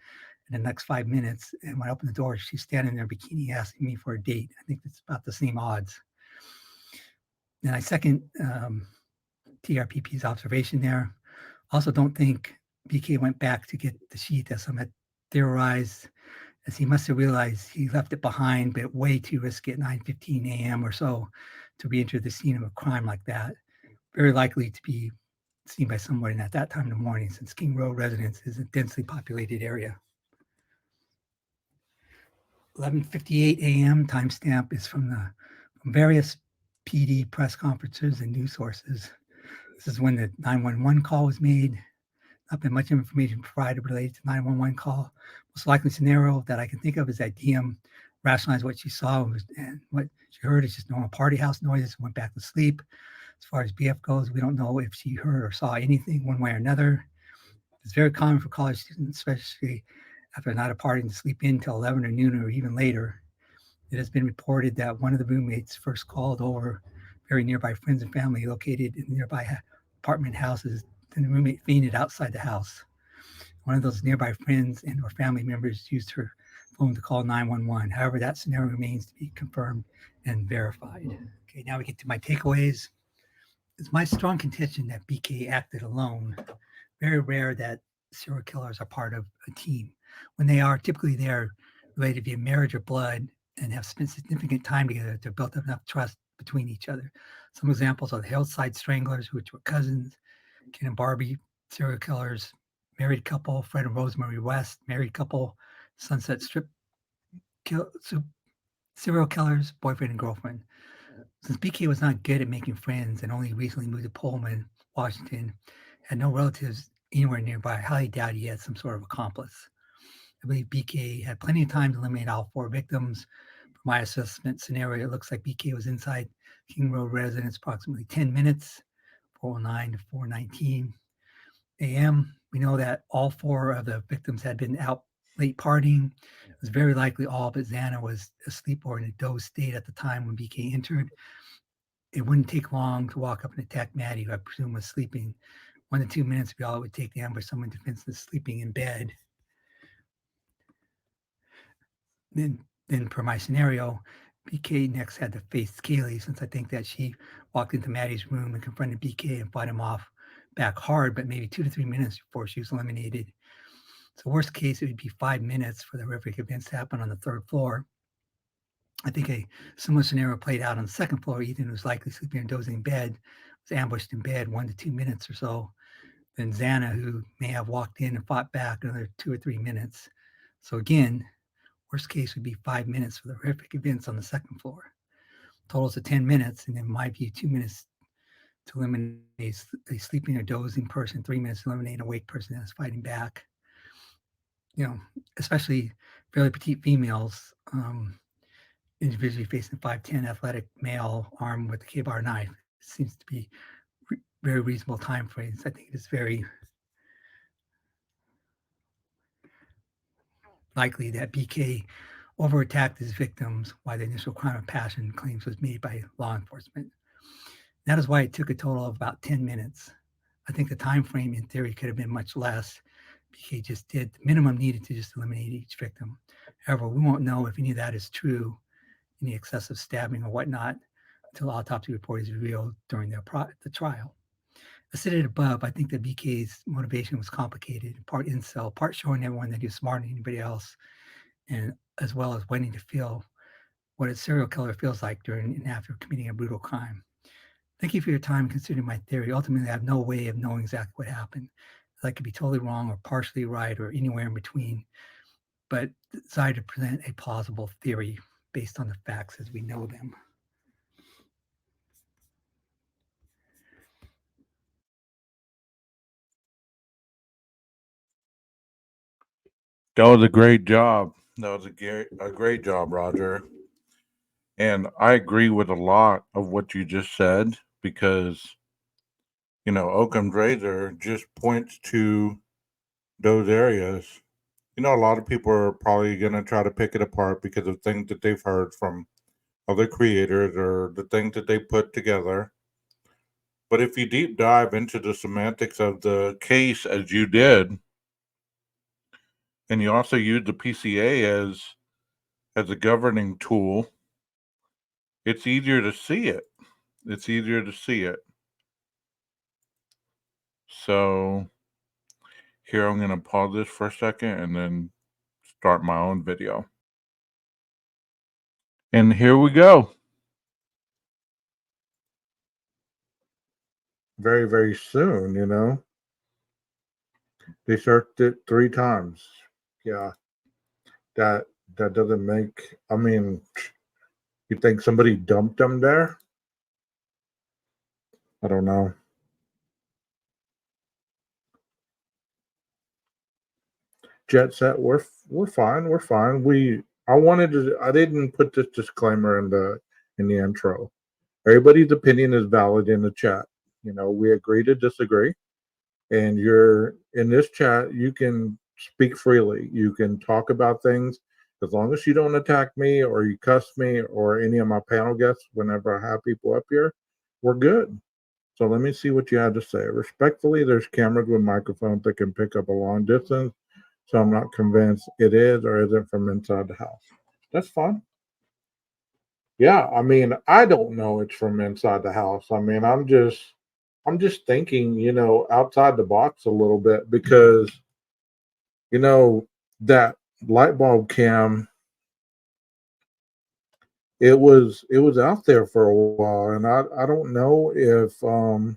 in the next 5 minutes. And when I open the door, she's standing there in bikini asking me for a date. I think it's about the same odds. And I second TRPP's observation there. Also, don't think BK went back to get the sheet as some had theorized, as he must have realized he left it behind, but way too risky at 9:15 a.m. or so to re-enter the scene of a crime like that. Very likely to be seen by someone at that time in the morning, since King Road residence is a densely populated area. 11:58 a.m. timestamp is from various PD press conferences and news sources. This is when the 911 call was made. Not been much information provided related to 911 call. Most likely scenario that I can think of is that DM rationalized what she saw and what she heard is just normal party house noises and went back to sleep. As far as BF goes, we don't know if she heard or saw anything one way or another. It's very common for college students, especially after a night of partying, to sleep in till 11 or noon or even later. It has been reported that one of the roommates first called over very nearby friends and family located in nearby apartment houses. Then the roommate fainted outside the house. One of those nearby friends and or family members used her phone to call 911. However, that scenario remains to be confirmed and verified. Okay, now we get to my takeaways. It's my strong contention that BK acted alone. Very rare that serial killers are part of a team. When they are, typically they are related via marriage or blood and have spent significant time together to build up enough trust between each other. Some examples are the Hillside Stranglers, which were cousins, Ken and Barbie serial killers, married couple, Fred and Rosemary West, married couple, Sunset Strip serial killers, boyfriend and girlfriend. Since BK was not good at making friends and only recently moved to Pullman, Washington, had no relatives anywhere nearby, I highly doubt he had some sort of accomplice. I believe BK had plenty of time to eliminate all four victims. For my assessment scenario, it looks like BK was inside King Road residence approximately 10 minutes, 4:09 to 4:19 a.m. We know that all four of the victims had been out late partying. It was very likely all but Xana was asleep or in a doze state at the time when BK entered. It wouldn't take long to walk up and attack Maddie, who I presume was sleeping. 1 to 2 minutes would be all it would take to ambush someone defenseless sleeping in bed. Then per my scenario, BK next had to face Kaylee, since I think that she walked into Maddie's room and confronted BK and fought him off back hard, but maybe 2 to 3 minutes before she was eliminated. So worst case, it would be 5 minutes for the horrific events to happen on the third floor. I think a similar scenario played out on the second floor. Ethan was likely sleeping and dozing in bed, was ambushed in bed 1 to 2 minutes or so. Then Xana, who may have walked in and fought back another 2 or 3 minutes. So again, worst case would be 5 minutes for the horrific events on the second floor. Totals of 10 minutes, and in my view, 2 minutes to eliminate a sleeping or dozing person, 3 minutes to eliminate an awake person that is fighting back. You know, especially fairly petite females, individually facing 5'10" athletic male armed with a K-bar knife. Seems to be very reasonable time frames. I think it is very likely that BK over-attacked his victims while the initial crime of passion claims was made by law enforcement. That is why it took a total of about 10 minutes. I think the time frame in theory could have been much less. BK just did the minimum needed to just eliminate each victim. However, we won't know if any of that is true, any excessive stabbing or whatnot, until autopsy report is revealed during the trial. As stated above, I think that BK's motivation was complicated, part incel, part showing everyone that he was smarter than anybody else, and as well as wanting to feel what a serial killer feels like during and after committing a brutal crime. Thank you for your time considering my theory. Ultimately, I have no way of knowing exactly what happened. I could be totally wrong or partially right or anywhere in between, but decided to present a plausible theory based on the facts as we know them. That was a great job. That was a great job, Roger. And I agree with a lot of what you just said because, Occam's razor just points to those areas. A lot of people are probably going to try to pick it apart because of things that they've heard from other creators or the things that they put together. But if you deep dive into the semantics of the case as you did, and you also use the PCA as a governing tool, it's easier to see it. It's easier to see it. So here I'm going to pause this for a second and then start my own video. And here we go. Very, very soon, They searched it 3 times. Yeah, that that doesn't make. I mean, you think somebody dumped them there? I don't know. Jet set, we're fine. We're fine. I didn't put this disclaimer in the intro. Everybody's opinion is valid in the chat. We agree to disagree. And you're in this chat, you can speak freely. You can talk about things as long as you don't attack me or you cuss me or any of my panel guests whenever I have people up here, we're good. So let me see what you have to say. Respectfully, there's cameras with microphones that can pick up a long distance. So I'm not convinced it is or isn't from inside the house. That's fine. Yeah, I mean, I don't know it's from inside the house. I mean, I'm just thinking, outside the box a little bit because, that light bulb cam, it was out there for a while, and I don't know if I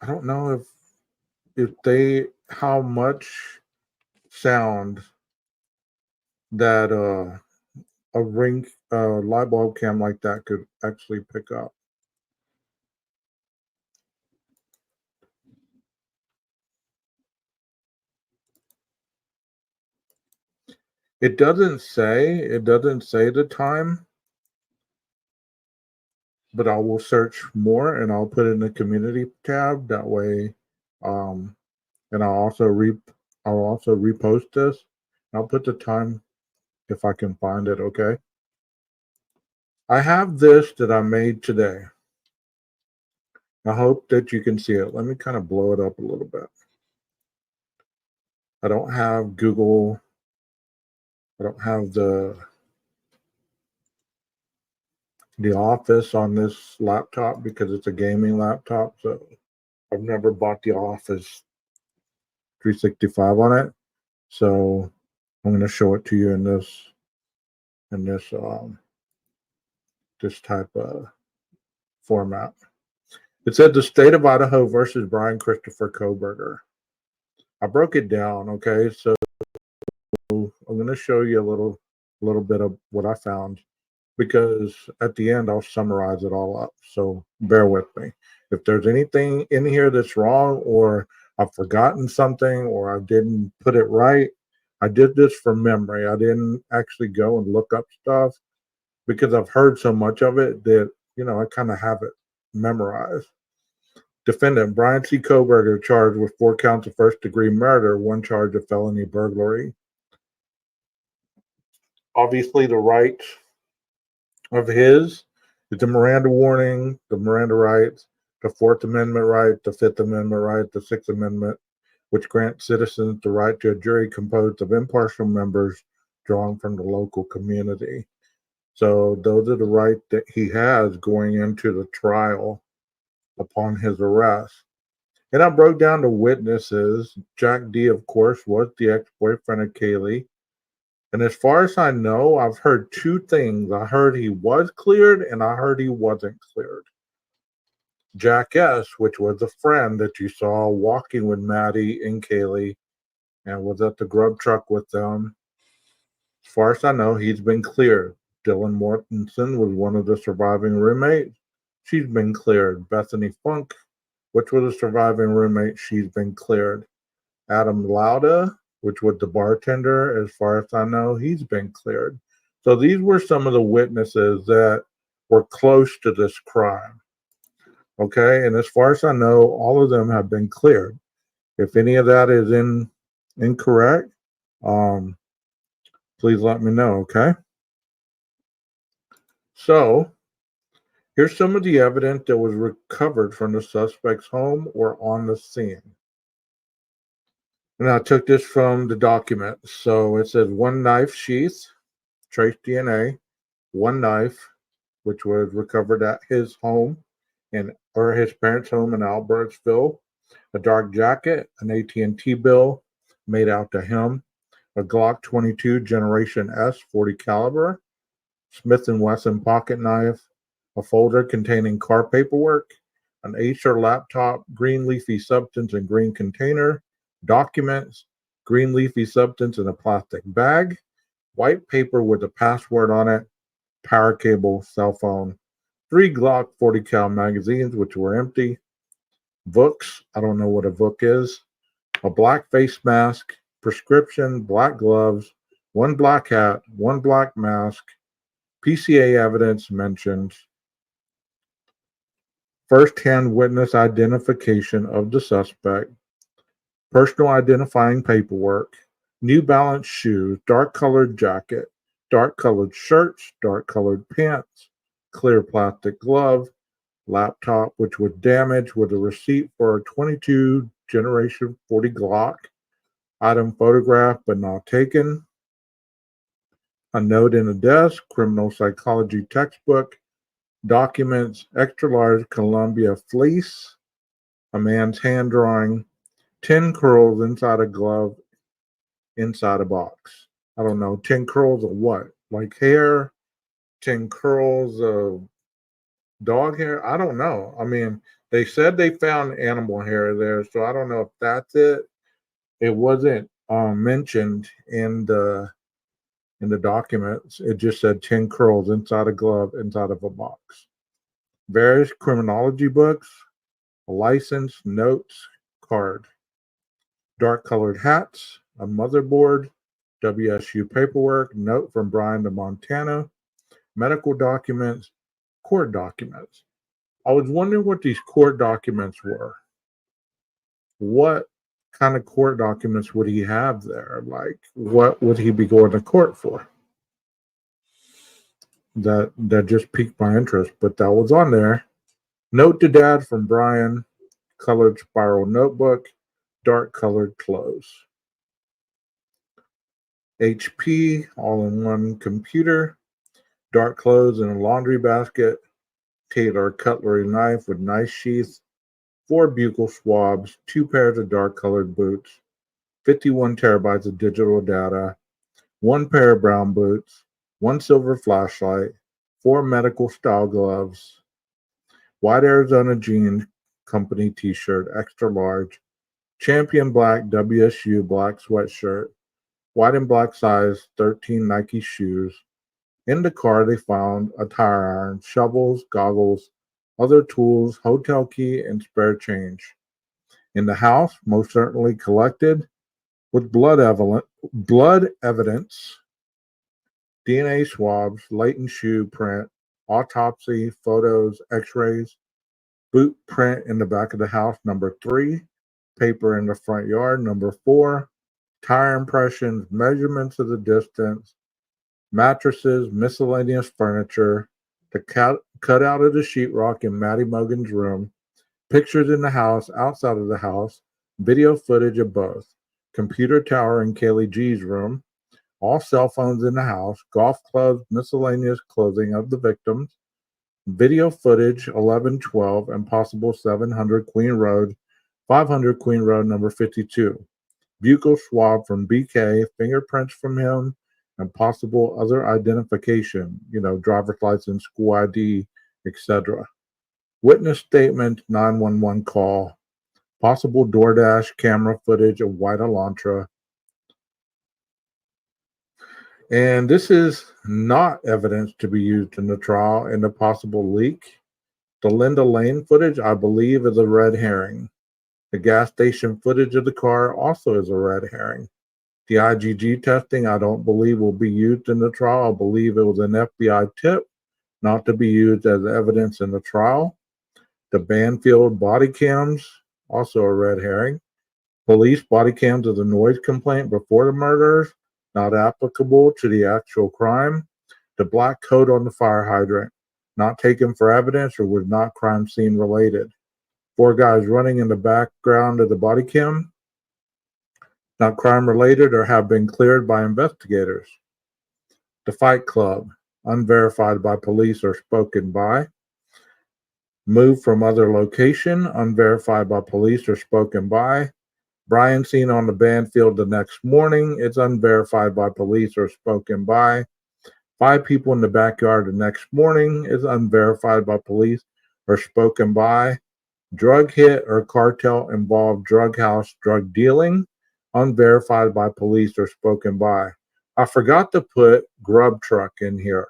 don't know if they how much sound that a ring light bulb cam like that could actually pick up. It doesn't say the time, but I will search more and I'll put it in the community tab. That way, um, and I'll also repost this. I'll put the time if I can find it. Okay. I have this that I made today. I hope that you can see it. Let me kind of blow it up a little bit. I don't have Google. I don't have the Office on this laptop because it's a gaming laptop. So I've never bought the Office 365 on it. So I'm going to show it to you in this type of format. It said the state of Idaho versus Brian Christopher Koberger. I broke it down. Okay, so I'm going to show you a little bit of what I found because at the end I'll summarize it all up. So bear with me. If there's anything in here that's wrong or I've forgotten something or I didn't put it right, I did this from memory. I didn't actually go and look up stuff because I've heard so much of it that I kind of have it memorized. Defendant Brian C. Koberger charged with 4 counts of first-degree murder, 1 charge of felony burglary. Obviously, the rights of his is the Miranda warning, the Miranda rights, the Fourth Amendment right, the Fifth Amendment right, the Sixth Amendment, which grants citizens the right to a jury composed of impartial members drawn from the local community. So those are the rights that he has going into the trial upon his arrest. And I broke down the witnesses. Jack D, of course, was the ex-boyfriend of Kaylee. And as far as I know, I've heard two things. I heard he was cleared and I heard he wasn't cleared. Jack S., which was a friend that you saw walking with Maddie and Kaylee and was at the grub truck with them, as far as I know, he's been cleared. Dylan Mortensen was one of the surviving roommates. She's been cleared. Bethany Funk, which was a surviving roommate, she's been cleared. Adam Lauda, which was the bartender, as far as I know, he's been cleared. So these were some of the witnesses that were close to this crime. Okay, and as far as I know, all of them have been cleared. If any of that is incorrect, um, please let me know. Okay. So here's some of the evidence that was recovered from the suspect's home or on the scene. And I took this from the document. So it says one knife sheath, trace DNA, one knife, which was recovered at his home or his parents' home in Albertsville, a dark jacket, an AT&T bill made out to him, a Glock 22 Generation S 40 caliber, Smith & Wesson pocket knife, a folder containing car paperwork, an Acer laptop, green leafy substance in green container, documents, green leafy substance in a plastic bag, white paper with a password on it, power cable, cell phone, 3 Glock 40 cal magazines, which were empty, books, I don't know what a book is, a black face mask, prescription, black gloves, 1 black hat, 1 black mask, PCA evidence mentioned, first-hand witness identification of the suspect, personal identifying paperwork, New Balance shoes, dark-colored jacket, dark-colored shirts, dark-colored pants, clear plastic glove, laptop which was damaged with a receipt for a 22 Generation 40 Glock, item photographed but not taken, a note in a desk, criminal psychology textbook, documents, extra large Columbia fleece, a man's hand drawing, 10 curls inside a glove, inside a box. I don't know, 10 curls of what? Like hair? 10 curls of dog hair? I don't know. I mean, they said they found animal hair there, so I don't know if that's it. It wasn't mentioned in the documents. It just said 10 curls inside a glove, inside of a box. Various criminology books, a license, notes, card, dark colored hats, a motherboard, WSU paperwork, note from Brian to Montana, medical documents, court documents. I was wondering what these court documents were. What kind of court documents would he have there? Like, what would he be going to court for? That just piqued my interest, but that was on there. Note to dad from Brian, colored spiral notebook, dark colored clothes. HP all-in-one computer, dark clothes in a laundry basket, Taylor cutlery knife with knife sheath, 4 buccal swabs, 2 pairs of dark colored boots, 51 terabytes of digital data, 1 pair of brown boots, 1 silver flashlight, 4 medical style gloves, white Arizona jeans company t-shirt, extra large, champion black WSU black sweatshirt, white and black size 13 Nike shoes. In the car, they found a tire iron, shovels, goggles, other tools, hotel key, and spare change. In the house, most certainly collected, with blood evidence, DNA swabs, latent shoe print, autopsy, photos, x-rays, boot print in the back of the house, number 3, paper in the front yard, number 4, tire impressions, measurements of the distance, mattresses, miscellaneous furniture, the cutout of the sheetrock in Maddie Mogan's room, pictures in the house, outside of the house, video footage of both, computer tower in Kaylee G's room, all cell phones in the house, golf clubs, miscellaneous clothing of the victims, video footage 1112 and possible 700 Queen Road, 500 Queen Road, number 52. Buccal swab from BK, fingerprints from him, and possible other identification, driver's license, school ID, etc. Witness statement, 911 call, possible DoorDash camera footage of white Elantra. And this is not evidence to be used in the trial in the possible leak. The Linda Lane footage, I believe, is a red herring. The gas station footage of the car also is a red herring. The IgG testing, I don't believe will be used in the trial. I believe it was an FBI tip, not to be used as evidence in the trial. The Banfield body cams, also a red herring. Police body cams of the noise complaint before the murders, not applicable to the actual crime. The black coat on the fire hydrant, not taken for evidence or was not crime scene related. 4 guys running in the background of the body cam, not crime related or have been cleared by investigators. The Fight Club, unverified by police or spoken by. Moved from other location, unverified by police or spoken by. Brian seen on the Banfield the next morning, it's unverified by police or spoken by. 5 people in the backyard the next morning is unverified by police or spoken by. Drug hit or cartel involved drug house drug dealing, unverified by police or spoken by. I forgot to put grub truck in here.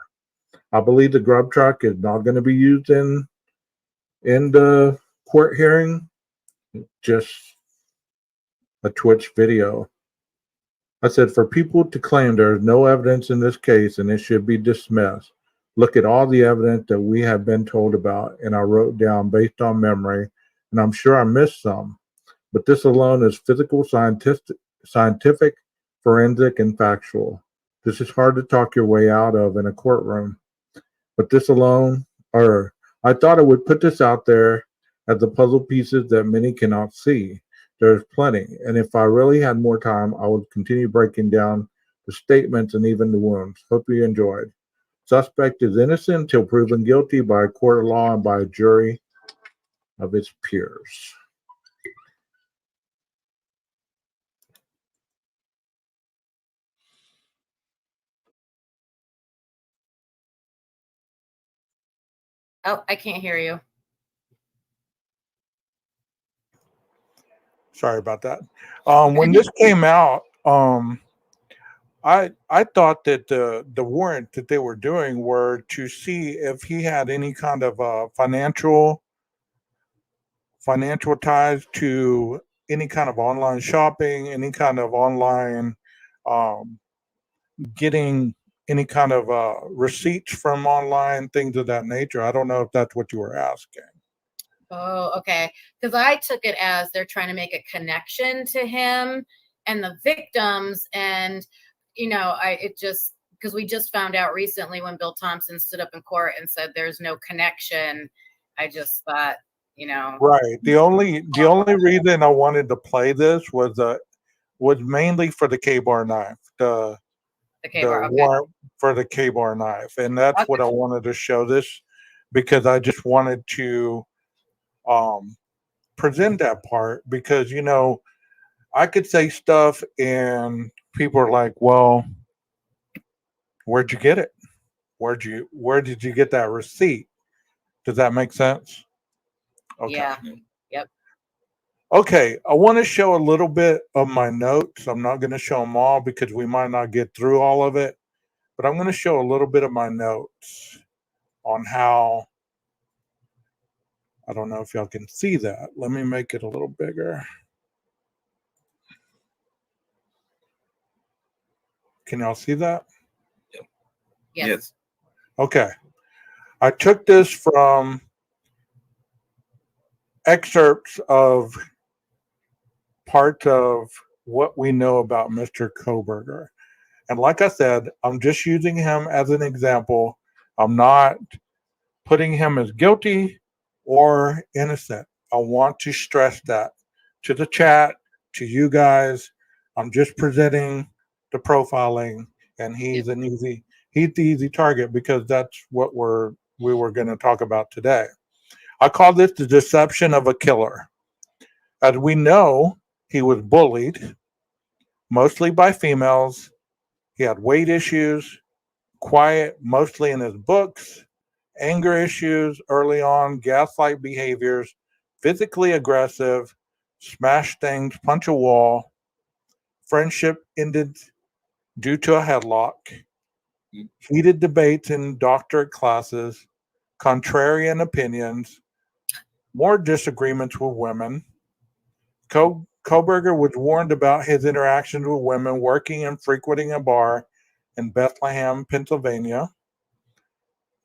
I believe the grub truck is not going to be used in the court hearing, just a Twitch video. I said, for people to claim there is no evidence in this case and it should be dismissed, look at all the evidence that we have been told about, and I wrote down based on memory, and I'm sure I missed some, but this alone is physical, scientific, forensic, and factual. This is hard to talk your way out of in a courtroom, but this alone, or I thought I would put this out there as the puzzle pieces that many cannot see. There's plenty, and if I really had more time, I would continue breaking down the statements and even the wounds. Hope you enjoyed. Suspect is innocent until proven guilty by a court of law and by a jury of its peers. Oh, I can't hear you. Sorry about that. When this came out, I thought that the warrant that they were doing were to see if he had any kind of financial ties to any kind of online shopping, any kind of online getting any kind of receipts from online, things of that nature. I don't know if that's what you were asking. Oh, okay. Because I took it as they're trying to make a connection to him and the victims. And, because we just found out recently when Bill Thompson stood up in court and said there's no connection, I just thought, Right. The only reason I wanted to play this was mainly for the K-bar knife. The K-bar, okay. warrant for the K-bar knife. And that's Okay. what I wanted to show this, because I just wanted to present that part, because I could say stuff and people are like, well, where'd you get it? Where did you get that receipt? Does that make sense? Okay. Yeah. Yep. Okay, I want to show a little bit of my notes. I'm not going to show them all because we might not get through all of it, but I'm going to show a little bit of my notes on how, I don't know if y'all can see that. Let me make it a little bigger. Can y'all see that? Yes. Okay. I took this from excerpts of parts of what we know about Mr. Koberger. And like I said, I'm just using him as an example. I'm not putting him as guilty or innocent. I want to stress that to the chat, to you guys. I'm just presenting the profiling, and he's the easy target, because that's what we were going to talk about today. I call this the deception of a killer. As we know, he was bullied, mostly by females, He had weight issues, quiet mostly in his books, anger issues early on, gaslight behaviors, physically aggressive, smash things, punch a wall. Friendship ended due to a headlock, heated debates in doctorate classes, contrarian opinions, more disagreements with women. Koberger was warned about his interactions with women working and frequenting a bar in Bethlehem, Pennsylvania.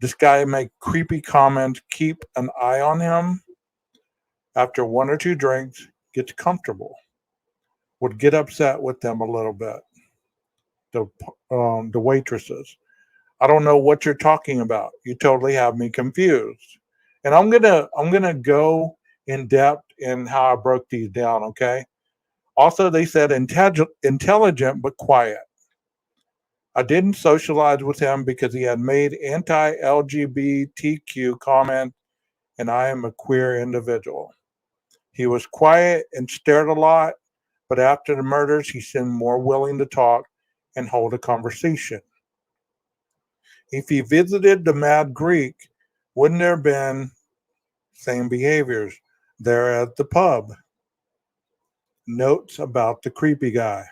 This guy made creepy comments, keep an eye on him. After one or two drinks, gets comfortable, would get upset with them a little bit. The waitresses. I don't know what you're talking about. You totally have me confused. And I'm gonna go in depth in how I broke these down. Okay. Also, they said intelligent but quiet. I didn't socialize with him because he had made anti-LGBTQ comments, and I am a queer individual. He was quiet and stared a lot, but after the murders, he seemed more willing to talk and hold a conversation. If he visited the Mad Greek, wouldn't there have been same behaviors there at the pub? Notes about the creepy guy.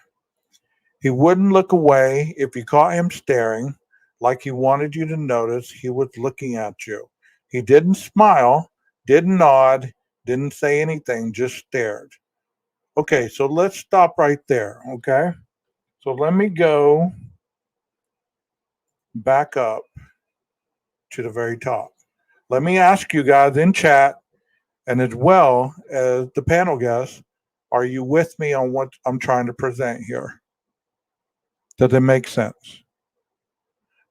He wouldn't look away if you caught him staring, like he wanted you to notice he was looking at you. He didn't smile, didn't nod, didn't say anything, just stared. Okay, so let's stop right there. Okay, so let me go back up to the very top. Let me ask you guys in chat and as well as the panel guests, are you with me on what I'm trying to present here? Does it make sense?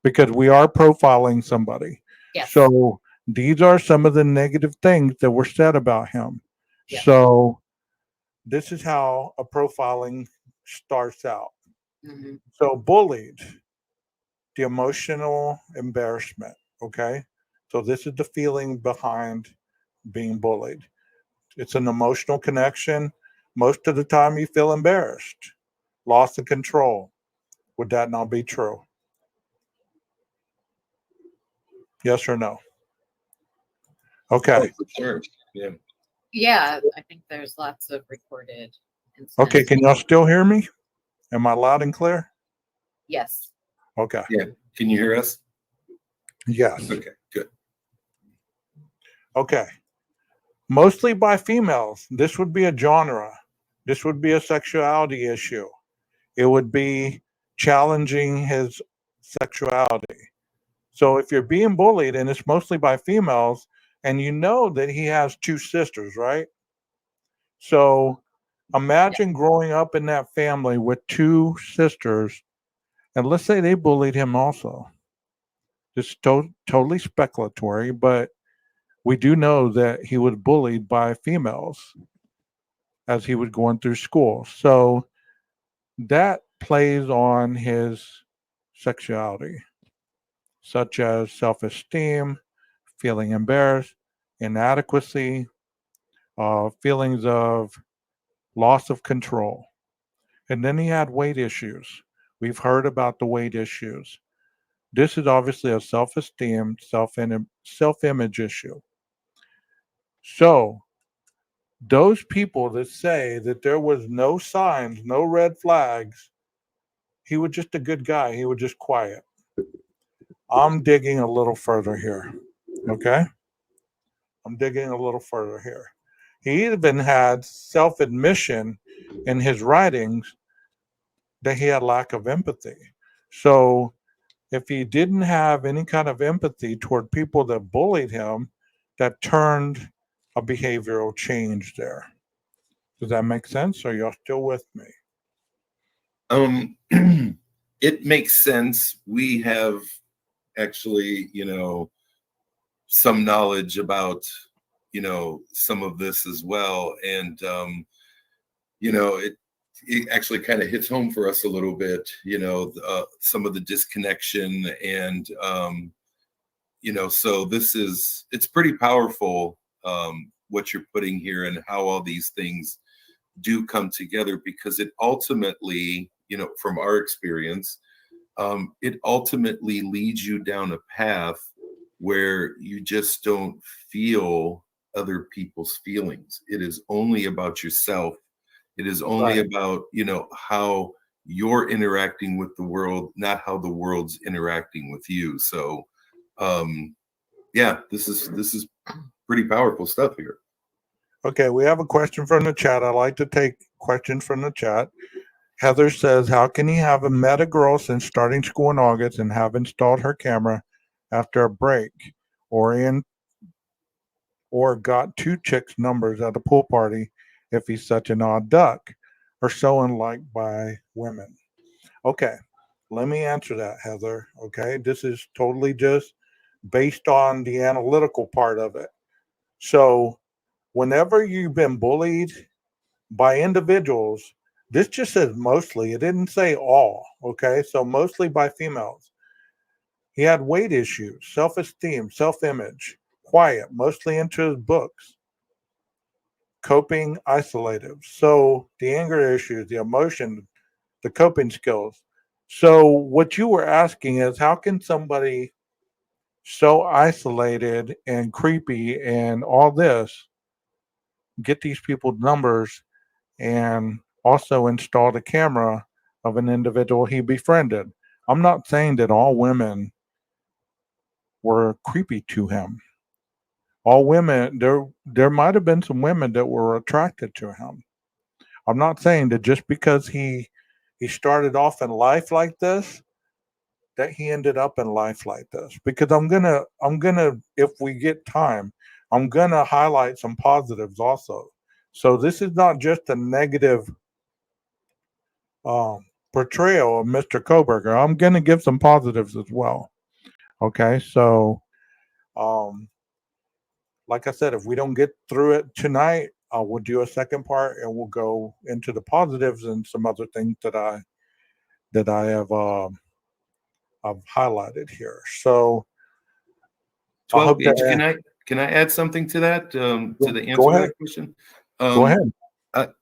Because we are profiling somebody. Yes. So these are some of the negative things that were said about him. Yes. So this is how a profiling starts out. Mm-hmm. So bullied, the emotional embarrassment. Okay. So this is the feeling behind being bullied. It's an emotional connection. Most of the time you feel embarrassed, loss of control. Would that not be true? Yes or no? Okay. Oh, for sure. Yeah. Yeah, I think there's lots of recorded incidents. Okay, can y'all still hear me? Am I loud and clear? Yes. Okay. Yeah. Can you hear us? Yes. Okay, good. Okay. Mostly by females. This would be a genre. This would be a sexuality issue. It would be challenging his sexuality. So if you're being bullied and it's mostly by females, and you know that he has two sisters, right? So imagine growing up in that family with two sisters, and let's say they bullied him also. It's totally speculatory, but we do know that he was bullied by females as he was going through school. So that plays on his sexuality, such as self esteem, feeling embarrassed, inadequacy, feelings of loss of control. And then he had weight issues. We've heard about the weight issues. This is obviously a self esteem, self image issue. So, those people that say that there was no signs, no red flags, he was just a good guy, he was just quiet. I'm digging a little further here. Okay? I'm digging a little further here. He even had self admission in his writings that he had lack of empathy. So, if he didn't have any kind of empathy toward people that bullied him, that turned a behavioral change there. Does that make sense? Are y'all still with me? It makes sense. We have actually, some knowledge about, some of this as well. And, it actually kind of hits home for us a little bit, some of the disconnection and, so it's pretty powerful, what you're putting here and how all these things do come together, because it ultimately, from our experience, it ultimately leads you down a path where you just don't feel other people's feelings. It is only about yourself. It is only Right. about, how you're interacting with the world, not how the world's interacting with you. So, yeah, this is pretty powerful stuff here. Okay, we have a question from the chat. I like to take questions from the chat. Heather says, how can he have met a girl since starting school in August and have installed her camera after a break, or got two chicks' numbers at a pool party if he's such an odd duck or so unliked by women? Okay, let me answer that, Heather. Okay, this is totally just based on the analytical part of it. So, whenever you've been bullied by individuals, this just says mostly, it didn't say all. Okay, so mostly by females. He had weight issues, self esteem, self image, quiet, mostly into his books, coping, isolated. So, the anger issues, the emotion, the coping skills. So, what you were asking is how can somebody so isolated and creepy and all this get these people's numbers and also install the camera of an individual he befriended? I'm not saying that all women were creepy to him. All women, there might have been some women that were attracted to him. I'm not saying that just because he started off in life like this that he ended up in life like this, because I'm gonna if we get time, I'm gonna highlight some positives also. So this is not just a negative um, portrayal of Mr. Koberger. I'm gonna give some positives as well. Okay, so um, like I said, if we don't get through it tonight, we'll do a second part and we'll go into the positives and some other things that I have I've highlighted here. So I 12 hope gauge. that Can I add something to that, to the go answer to ahead. that question? Go Um, ahead.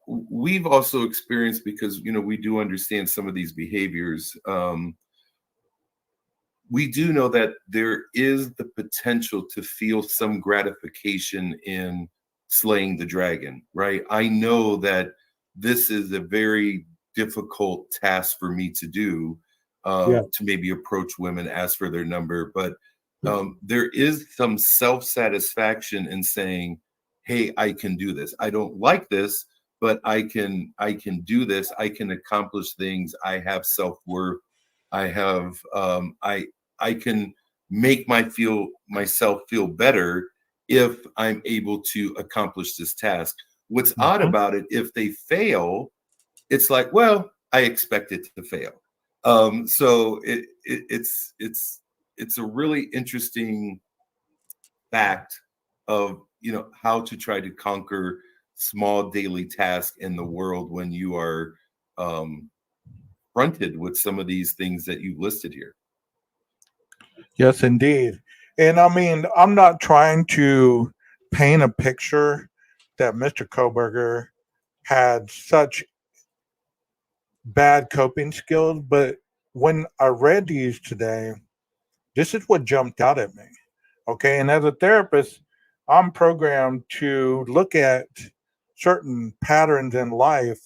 we've also experienced, because we do understand some of these behaviors. We do know that there is the potential to feel some gratification in slaying the dragon, right? I know that this is a very difficult task for me to do, Yeah. to maybe approach women, ask for their number, but there is some self-satisfaction in saying, hey, I can do this. I don't like this, but I can do this. I can accomplish things. I have self-worth. I have I can make myself feel better if I'm able to accomplish this task. What's odd Mhm. about it, if they fail, it's like, well, I expect it to fail. So it's a really interesting fact of how to try to conquer small daily tasks in the world when you are um, fronted with some of these things that you've listed here. Yes, indeed. And I mean, I'm not trying to paint a picture that Mr. Koberger had such bad coping skills, but when I read these today, this is what jumped out at me. Okay. And as a therapist, I'm programmed to look at certain patterns in life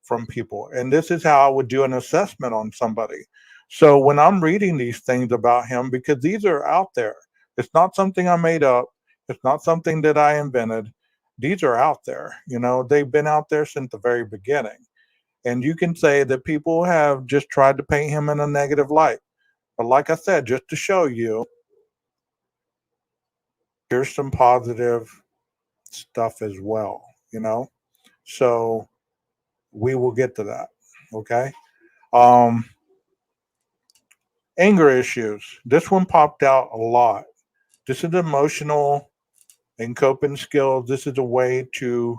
from people. And this is how I would do an assessment on somebody. So when I'm reading these things about him, because these are out there, it's not something I made up, it's not something that I invented. These are out there. They've been out there since the very beginning. And you can say that people have just tried to paint him in a negative light. But like I said, just to show you, here's some positive stuff as well. So we will get to that. Okay. Um, Anger issues. This one popped out a lot. This is emotional and coping skills. This is a way to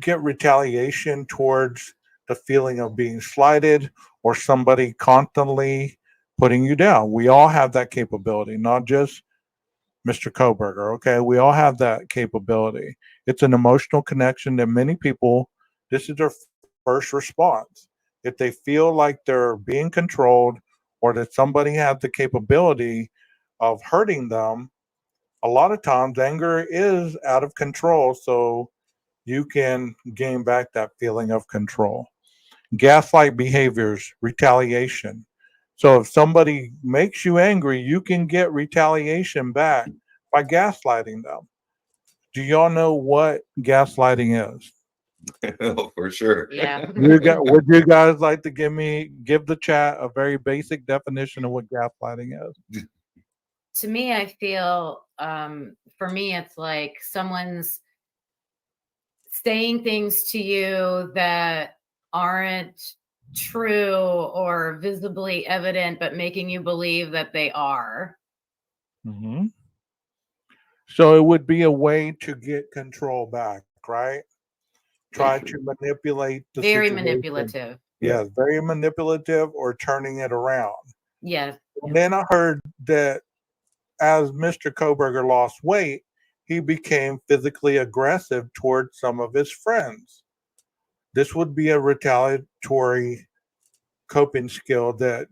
get retaliation towards the feeling of being slighted or somebody constantly putting you down. We all have that capability, not just Mr. Koberger. Okay, we all have that capability. It's an emotional connection that many people, this is their first response. if they feel like they're being controlled or that somebody has the capability of hurting them, a lot of times anger is out of control. So you can gain back that feeling of control. Gaslight behaviors, retaliation. So if somebody makes you angry, you can get retaliation back by gaslighting them. Do y'all know what gaslighting is? Oh, for sure. Yeah. Would you guys like to give the chat a very basic definition of what gaslighting is? To me, I feel for me, it's like someone's saying things to you that aren't true or visibly evident, but making you believe that they are. Hmm. So it would be a way to get control back, right? Try to manipulate the Very situation. manipulative. Yeah, very manipulative or turning it around. Yes. And then I heard that as Mr. Koberger lost weight, he became physically aggressive towards some of his friends. This would be a retaliatory coping skill that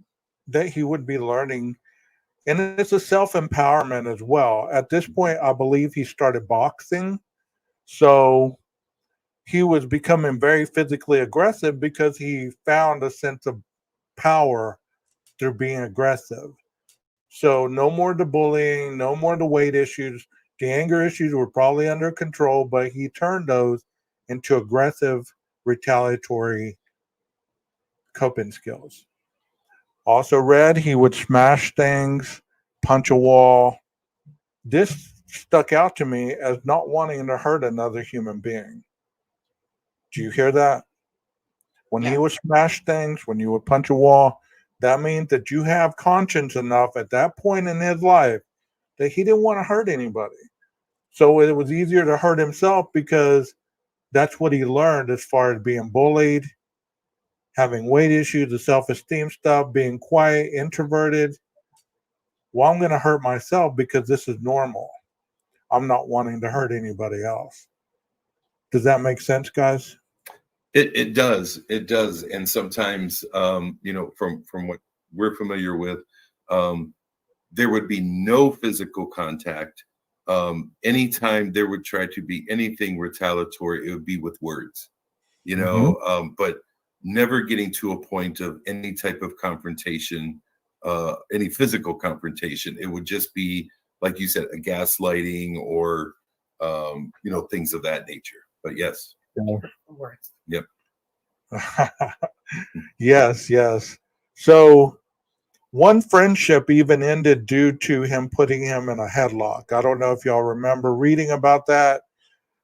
he would be learning. And it's a self-empowerment as well. At this point, I believe he started boxing. So he was becoming very physically aggressive because he found a sense of power through being aggressive. So no more the bullying, no more the weight issues. The anger issues were probably under control, but he turned those into aggressive, retaliatory coping skills. Also read he would smash things, punch a wall. This stuck out to me as not wanting to hurt another human being. Do you hear that? When he Yeah. would smash things, when you would punch a wall, that means that you have conscience enough at that point in his life that he didn't want to hurt anybody. So it was easier to hurt himself because that's what he learned as far as being bullied, having weight issues, the self esteem stuff, being quiet, introverted. Well, I'm going to hurt myself because this is normal. I'm not wanting to hurt anybody else. Does that make sense, guys? It does. It does. And sometimes, from what we're familiar with, there would be no physical contact. Anytime there would try to be anything retaliatory, it would be with words, but never getting to a point of any type of confrontation, any physical confrontation. It would just be, like you said, a gaslighting or, things of that nature. But yes. Words. Yep. Yes. So one friendship even ended due to him putting him in a headlock. I don't know if y'all remember reading about that.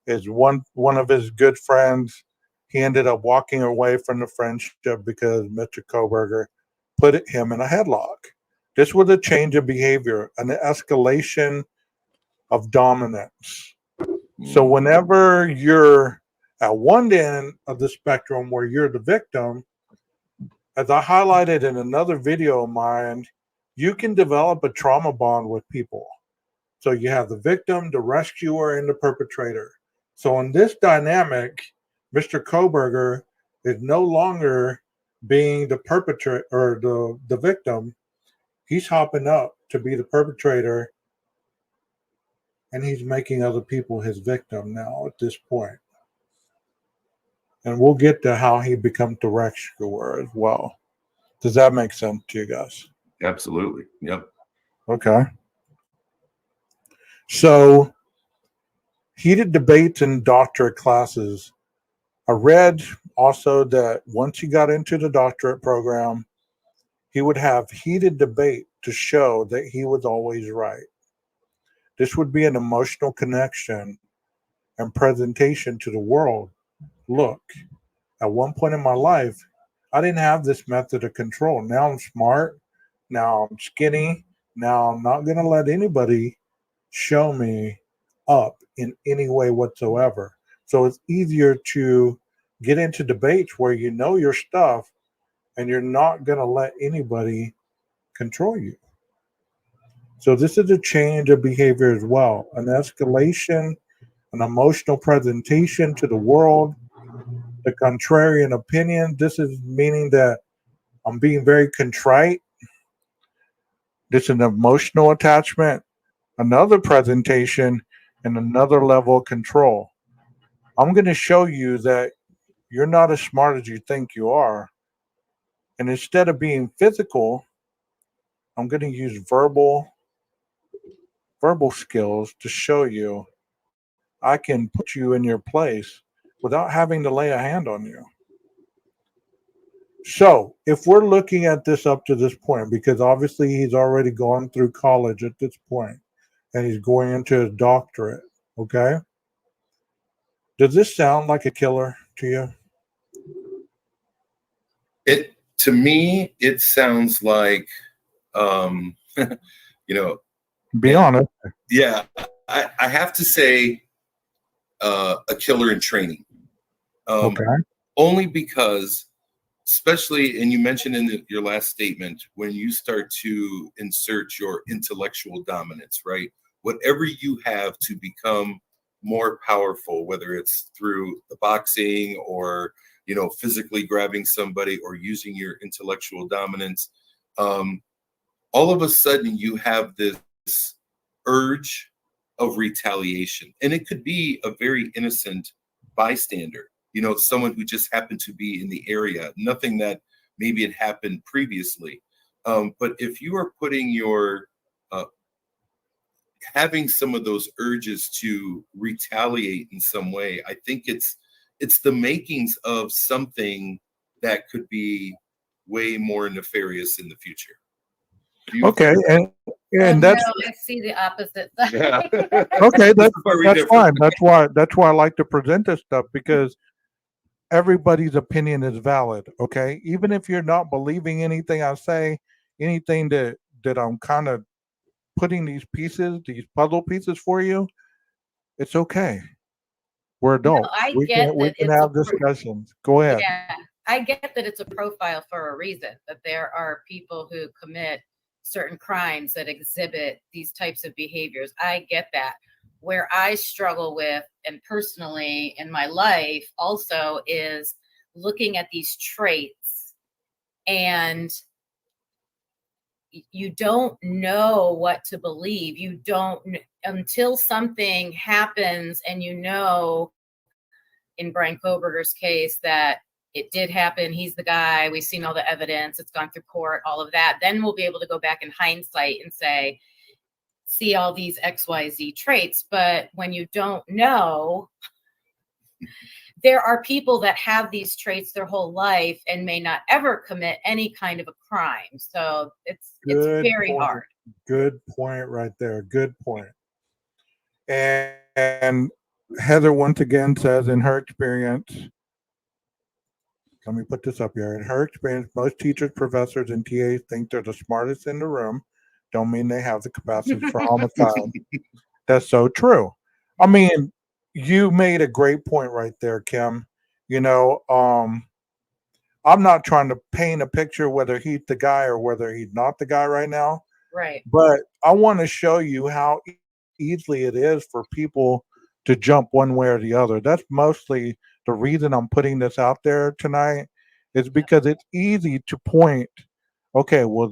Is one of his good friends. He ended up walking away from the friendship because Mr. Koberger put him in a headlock. This was a change of behavior, an escalation of dominance. So whenever you're at one end of the spectrum where you're the victim, as I highlighted in another video of mine, you can develop a trauma bond with people. So you have the victim, the rescuer, and the perpetrator. So in this dynamic, Mr. Koberger is no longer being the perpetrator or the victim. He's hopping up to be the perpetrator, and he's making other people his victim now at this point. And we'll get to how he becomes the rescuer as well. Does that make sense to you guys? Absolutely. Yep. Okay. So heated debates in doctorate classes. I read also that once he got into the doctorate program, he would have heated debate to show that he was always right. This would be an emotional connection and presentation to the world. Look, at one point in my life, I didn't have this method of control. Now I'm smart. Now I'm skinny. Now I'm not going to let anybody show me up in any way whatsoever. So it's easier to get into debates where you know your stuff and you're not going to let anybody control you. So this is a change of behavior as well, an escalation, an emotional presentation to the world The contrarian opinion, this is meaning that I'm being very contrite. This is an emotional attachment, another presentation, and another level of control. I'm going to show you that you're not as smart as you think you are. And instead of being physical, I'm going to use verbal skills to show you I can put you in your place without having to lay a hand on you. So, if we're looking at this up to this point, because obviously he's already gone through college at this point and he's going into his doctorate, okay? Does this sound like a killer to you? It to me, it sounds like you know, Be honest. yeah, I have to say a killer in training. Okay. Only because, especially, and you mentioned in your last statement, when you start to insert your intellectual dominance, right? Whatever you have to become more powerful, whether it's through the boxing or, physically grabbing somebody or using your intellectual dominance, all of a sudden you have this urge of retaliation. And it could be a very innocent bystander, someone who just happened to be in the area, nothing that maybe had happened previously. But if you are putting having some of those urges to retaliate in some way, I think it's the makings of something that could be way more nefarious in the future. Okay, and that's no, I see the opposite side. yeah. okay. That's Very fine. different. That's why I like to present this stuff, because everybody's opinion is valid. Okay, even if you're not believing anything I say, anything that I'm kind of putting these puzzle pieces for you, it's okay. We're No, adults. I We get we that can it's have discussions. Go ahead. yeah, I get that it's a profile for a reason, that there are people who commit certain crimes that exhibit these types of behaviors. I get that. Where I struggle with, and personally in my life also, is looking at these traits, and you don't know what to believe. You don't until something happens, and in Brian Koberger's case that it did happen. He's the guy. We've seen all the evidence. It's gone through court, all of that. Then we'll be able to go back in hindsight and say, see all these XYZ traits. But when you don't know, there are people that have these traits their whole life and may not ever commit any kind of a crime. So it's very hard. Good point right there. Good point. And Heather once again says, in her experience, let me put this up here. In her experience, most teachers, professors, and TAs think they're the smartest in the room. Don't mean they have the capacity for homicide. That's so true. I mean, you made a great point right there, Kim. I'm not trying to paint a picture whether he's the guy or whether he's not the guy right now. Right. But I want to show you how easily it is for people to jump one way or the other. That's mostly the reason I'm putting this out there tonight, is because it's easy to point, okay, well,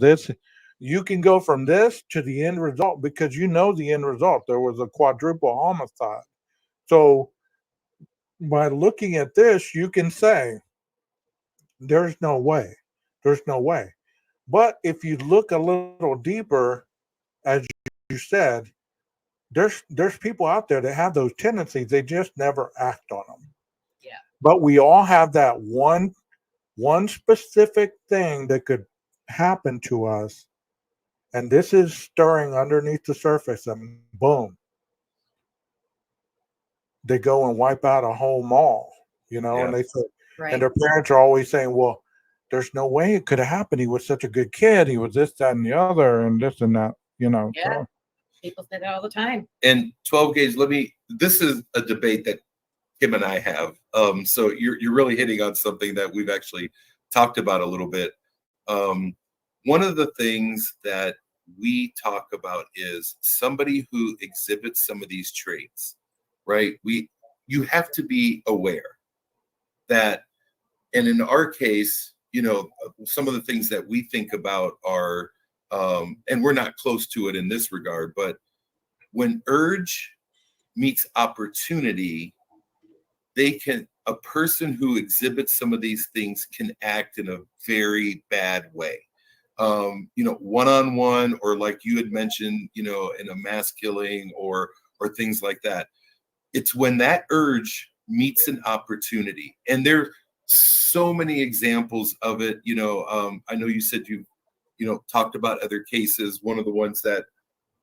you can go from this to the end result because you know the end result. There was a quadruple homicide. So by looking at this, you can say, there's no way. There's no way. But if you look a little deeper, as you said, there's people out there that have those tendencies. They just never act on them. Yeah. But we all have that one specific thing that could happen to us, and this is stirring underneath the surface, and boom, they go and wipe out a whole mall. Yeah. And they say, Right. and their parents are always saying, well, there's no way it could have happened. He was such a good kid. He was this, that, and the other, and this and that. Yeah. So. People say that all the time. And 12 gauge, this is a debate that Kim and I have. So you're really hitting on something that we've actually talked about a little bit. One of the things that we talk about is somebody who exhibits some of these traits, right? You have to be aware that, and in our case, you know, some of the things that we think about are, and we're not close to it in this regard, but when urge meets opportunity, a person who exhibits some of these things can act in a very bad way. You know, one-on-one, or like you had mentioned, you know, in a mass killing or things like that. It's when that urge meets an opportunity. And there are so many examples of it. You know, I know you said you know, talked about other cases. One of the ones that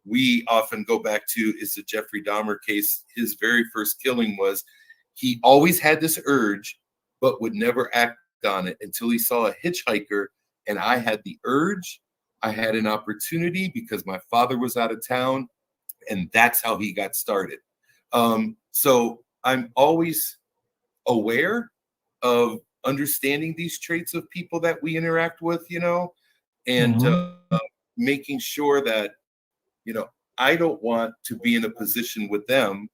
we often go back to is the Jeffrey Dahmer case. His very first killing was, he always had this urge, but would never act on it until he saw a hitchhiker. And I had the urge, I had an opportunity because my father was out of town, and that's how he got started. So I'm always aware of understanding these traits of people that we interact with, you know, and making sure that, you know, I don't want to be in a position with them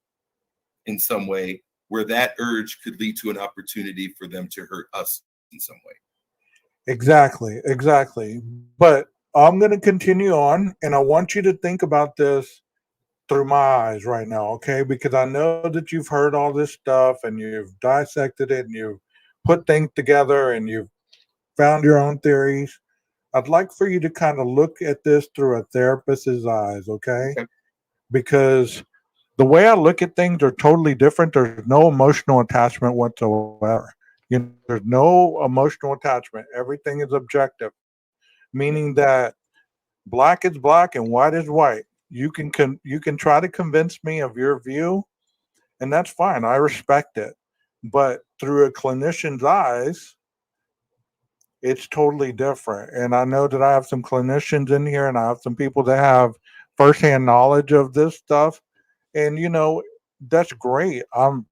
in some way where that urge could lead to an opportunity for them to hurt us in some way. Exactly, exactly. But I'm going to continue on, and I want you to think about this through my eyes right now, okay? Because I know that you've heard all this stuff and you've dissected it and you've put things together and you've found your own theories. I'd like for you to kind of look at this through a therapist's eyes, okay? Because the way I look at things are totally different. There's no emotional attachment whatsoever. You know, there's no emotional attachment. Everything is objective, meaning that black is black and white is white. You can try to convince me of your view, and that's fine. I respect it. But through a clinician's eyes, it's totally different. And I know that I have some clinicians in here, and I have some people that have firsthand knowledge of this stuff. And you know, that's great. I'm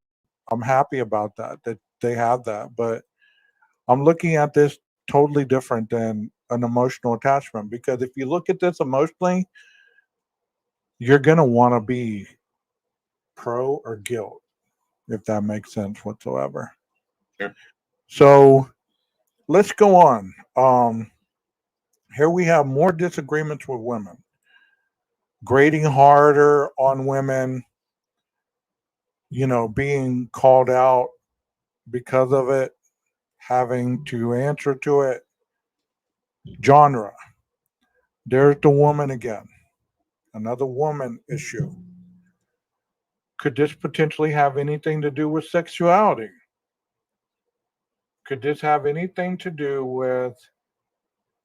happy about that they have that. But I'm looking at this totally different than an emotional attachment, because if you look at this emotionally, you're gonna want to be pro or guilt, if that makes sense whatsoever. Sure. So let's go on. Here we have more disagreements with women, grading harder on women, you know, being called out because of it, having to answer to it. Genre. There's the woman again. Another woman issue. Could this potentially have anything to do with sexuality? Could this have anything to do with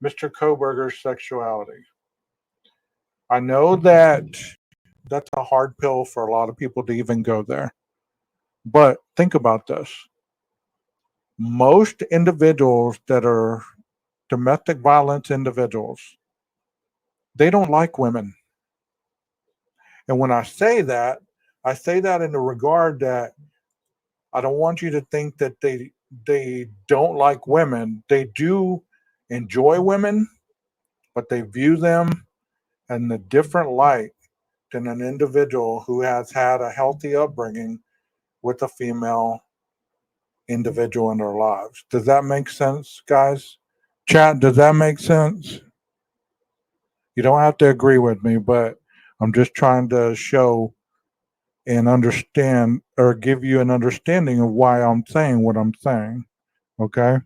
Mr. Koberger's sexuality? I know that that's a hard pill for a lot of people to even go there. But think about this. Most individuals that are domestic violence individuals, they don't like women. And when I say that in the regard that I don't want you to think that they don't like women. They do enjoy women, but they view them in a different light than an individual who has had a healthy upbringing with a female individual in their lives. Does that make sense, guys? Chat, does that make sense? You don't have to agree with me, but I'm just trying to show and understand, or give you an understanding of why I'm saying what I'm saying. Okay?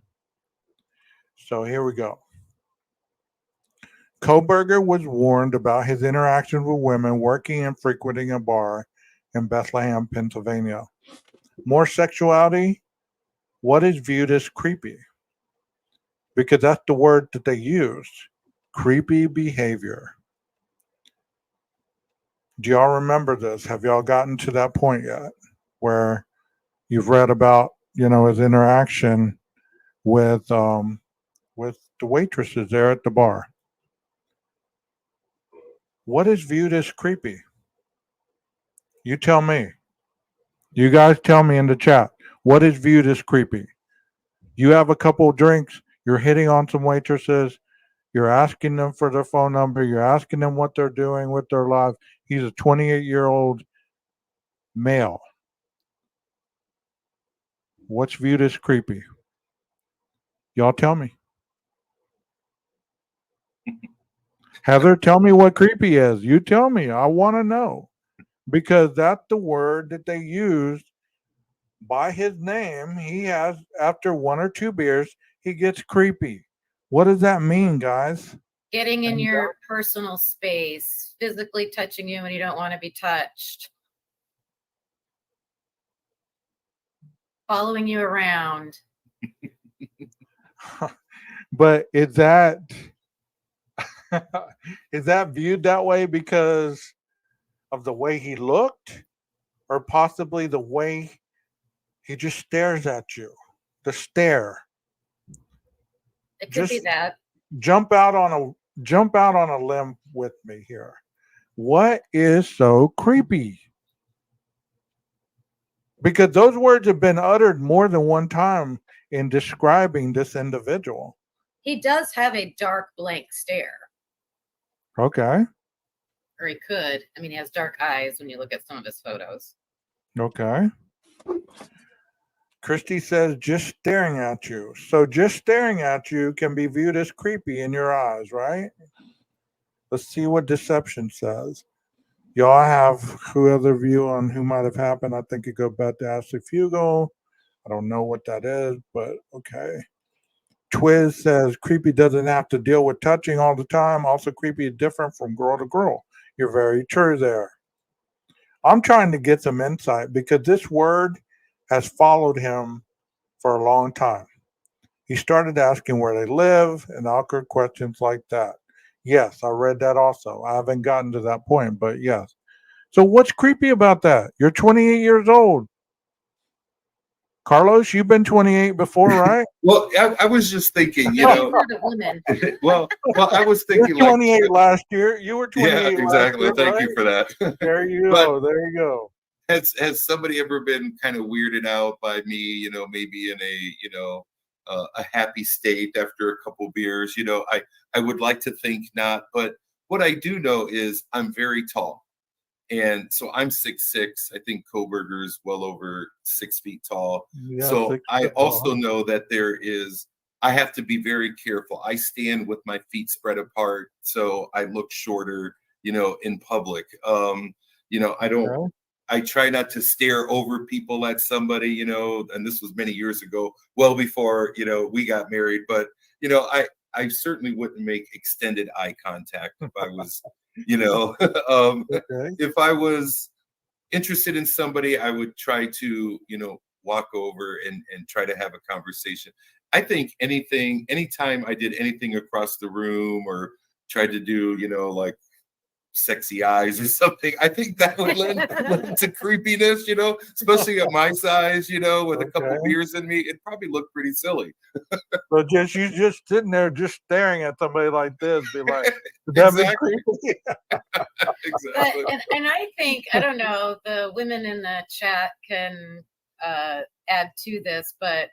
So here we go. Koberger was warned about his interactions with women working and frequenting a bar in Bethlehem, Pennsylvania. More sexuality? What is viewed as creepy? Because that's the word that they used. Creepy behavior. Do y'all remember this? Have y'all gotten to that point yet where you've read about, you know, his interaction with the waitresses there at the bar? What is viewed as creepy? You tell me. You guys tell me in the chat. What is viewed as creepy? You have a couple of drinks, you're hitting on some waitresses, you're asking them for their phone number, you're asking them what they're doing with their life. He's a 28-year-old male. What's viewed as creepy? Y'all tell me. Heather, tell me what creepy is. You tell me. I want to know. Because that's the word that they used by his name. He has, after one or two beers, he gets creepy. What does that mean, guys? Getting in your personal space, physically touching you when you don't want to be touched, following you around. But is that is that viewed that way because of the way he looked, or possibly the way he just stares at you? The stare. It could be Just that. jump out on a limb with me here. What is so creepy? Because those words have been uttered more than one time in describing this individual. He does have a dark blank stare, Okay. or he could. I mean, he has dark eyes when you look at some of his photos. Okay. Christy says just staring at you. So just staring at you can be viewed as creepy in your eyes, right? Let's see what deception says. Y'all have who other view on who might have happened? I think it go back to Ashley Fugel. I don't know what that is, but okay. Twiz says creepy doesn't have to deal with touching all the time. Also, creepy is different from girl to girl. You're very true there. I'm trying to get some insight because this word has followed him for a long time. He started asking where they live and awkward questions like that. Yes, I read that also. I haven't gotten to that point, but yes. So what's creepy about that? You're 28 years old. Carlos, you've been 28 before, right? Well, I was just thinking, you Well, know, you heard of women. well, I was You're thinking like, 28 last year. You were 28 yeah, last exactly. year, Thank right? you for that. There you But go. There you go. has somebody ever been kind of weirded out by me, you know, maybe in a, you know, a happy state after a couple beers? You know, I would like to think not, but what I do know is I'm very tall. And so I'm 6'6". I think Koberger's well over 6 feet tall. Yeah, So 6 I foot also tall. know that I have to be very careful. I stand with my feet spread apart so I look shorter, you know, in public. You know, Okay. I try not to stare over people at somebody, you know, and this was many years ago, well before, you know, we got married. But, you know, I certainly wouldn't make extended eye contact if I was, you know, Okay. if I was interested in somebody, I would try to, you know, walk over and try to have a conversation. I think anytime I did anything across the room or tried to do, you know, like sexy eyes or something, I think that would lend to creepiness, you know, especially at my size, you know, with a couple Okay. beers in me, it probably looked pretty silly. So just you just sitting there just staring at somebody like this, be like, would that be Exactly. creepy? But Exactly. and I think, I don't know, the women in the chat can add to this, but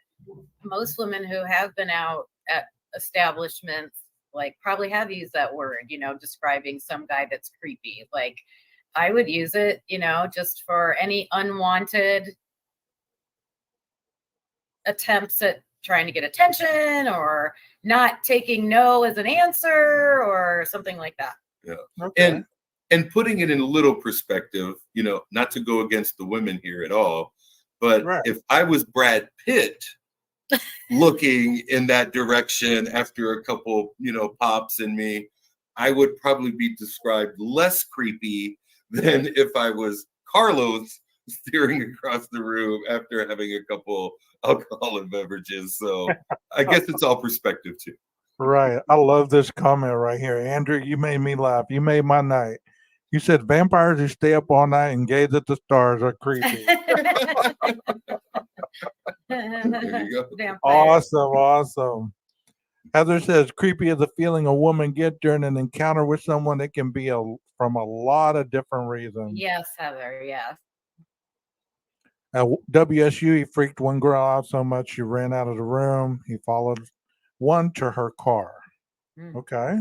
most women who have been out at establishments like probably have used that word, you know, describing some guy that's creepy. Like I would use it, you know, just for any unwanted attempts at trying to get attention or not taking no as an answer or something like that. Yeah. Okay. And putting it in a little perspective, you know, not to go against the women here at all, but Right. if I was Brad Pitt looking in that direction after a couple, you know, pops in me, I would probably be described less creepy than if I was Carlos staring across the room after having a couple alcoholic beverages. So I guess it's all perspective too. Right. I love this comment right here. Andrew, you made me laugh. You made my night. You said vampires who stay up all night and gaze at the stars are creepy. There you go. Vampire. Awesome. Awesome. Heather says creepy is a feeling a woman gets during an encounter with someone. It can be from a lot of different reasons. Yes, Heather. Yes. At WSU, he freaked one girl out so much she ran out of the room. He followed one to her car. Mm. Okay.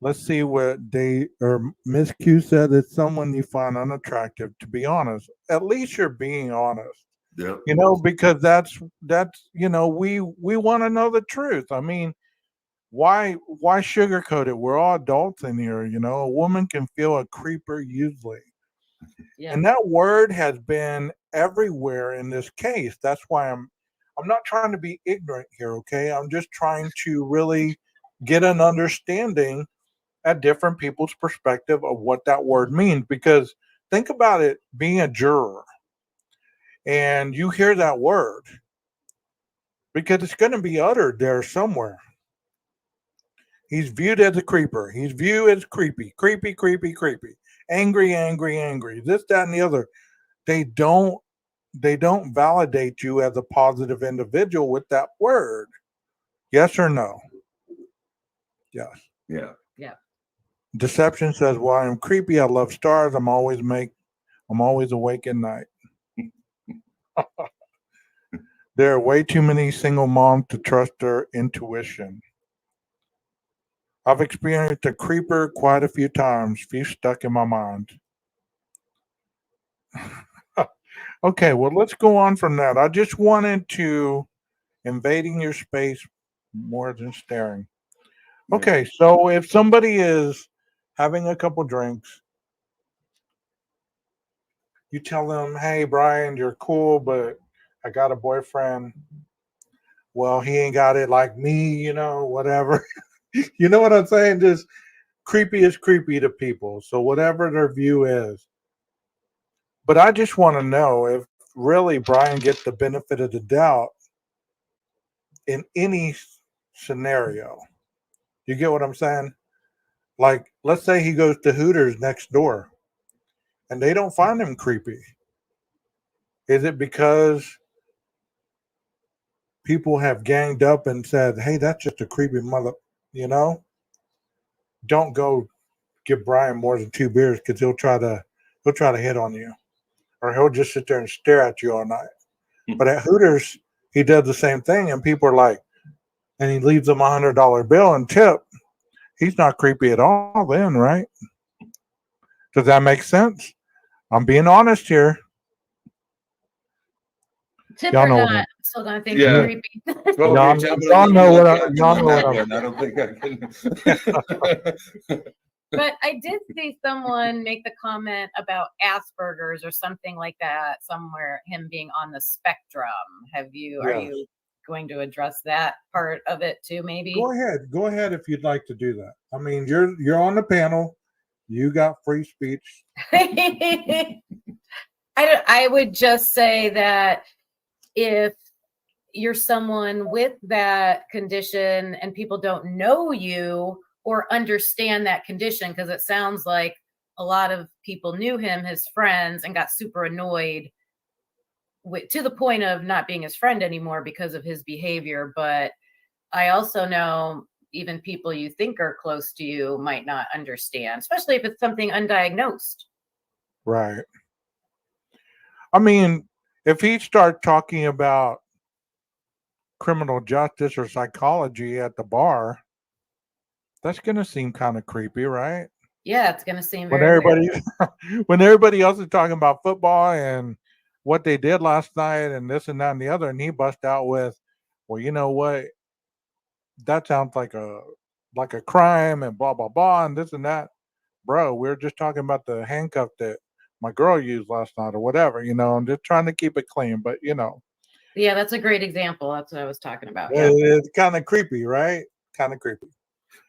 Let's see what they or Miss Q said. It's someone you find unattractive. To be honest, at least you're being honest. Yeah. Because that's we want to know the truth. I mean, why sugarcoat it? We're all adults in here. A woman can feel a creeper easily. Yeah. And that word has been everywhere in this case. That's why I'm not trying to be ignorant here, okay? I'm just trying to really get an understanding at different people's perspective of what that word means. Because think about it, being a juror and you hear that word, because it's going to be uttered there somewhere. He's viewed as a creeper. He's viewed as creepy, creepy, creepy, creepy, angry, angry, angry. This, that, and the other. They don't validate you as a positive individual with that word. Yes or no? Yes. Yeah. Yeah. Deception says, "Well, I'm creepy. I love stars. I'm always awake at night." There are way too many single moms to trust their intuition. I've experienced a creeper quite a few times. Few stuck in my mind. Okay, well, let's go on from that. I just wanted to invading your space more than staring. Okay, so if somebody is having a couple drinks, you tell them, "Hey, Brian, you're cool, but I got a boyfriend. Well, he ain't got it like me, whatever." You know what I'm saying? Just creepy is creepy to people. So whatever their view is. But I just want to know if really Brian gets the benefit of the doubt in any scenario. You get what I'm saying? Like, let's say he goes to Hooters next door and they don't find him creepy. Is it because people have ganged up and said, "Hey, that's just a creepy mother," you know? Don't go give Brian more than 2 beers because he'll try to hit on you, or he'll just sit there and stare at you all night. But at Hooters, he does the same thing, and people are like, and he leaves them $100 bill and tip. He's not creepy at all, then, right? Does that make sense? I'm being honest here. Tip Y'all or know not, what I'm still gonna think Yeah. you're creepy. Well, Y'all- you're jumping y'all on know me what like I- that y'all on know that what one. I don't think I can. But I did see someone make the comment about Asperger's or something like that somewhere, him being on the spectrum. Are Yes. you going to address that part of it too, maybe? Go ahead if you'd like to do that. I mean, you're on the panel. You got free speech. I would just say that if you're someone with that condition and people don't know you or understand that condition, because it sounds like a lot of people knew him, his friends, and got super annoyed to the point of not being his friend anymore because of his behavior. But I also know even people you think are close to you might not understand, especially if it's something undiagnosed. Right. I mean, if he starts talking about criminal justice or psychology at the bar, that's going to seem kind of creepy, right? Yeah, it's going to seem When very weird. when everybody else is talking about football and what they did last night and this and that and the other, and he bust out with, "Well, you know what? That sounds like a crime and blah blah blah and this and that." Bro, we are just talking about the handcuff that my girl used last night or whatever. I'm just trying to keep it clean, but Yeah, that's a great example. That's what I was talking about. Yeah. it's kind of creepy, right? Kind of creepy.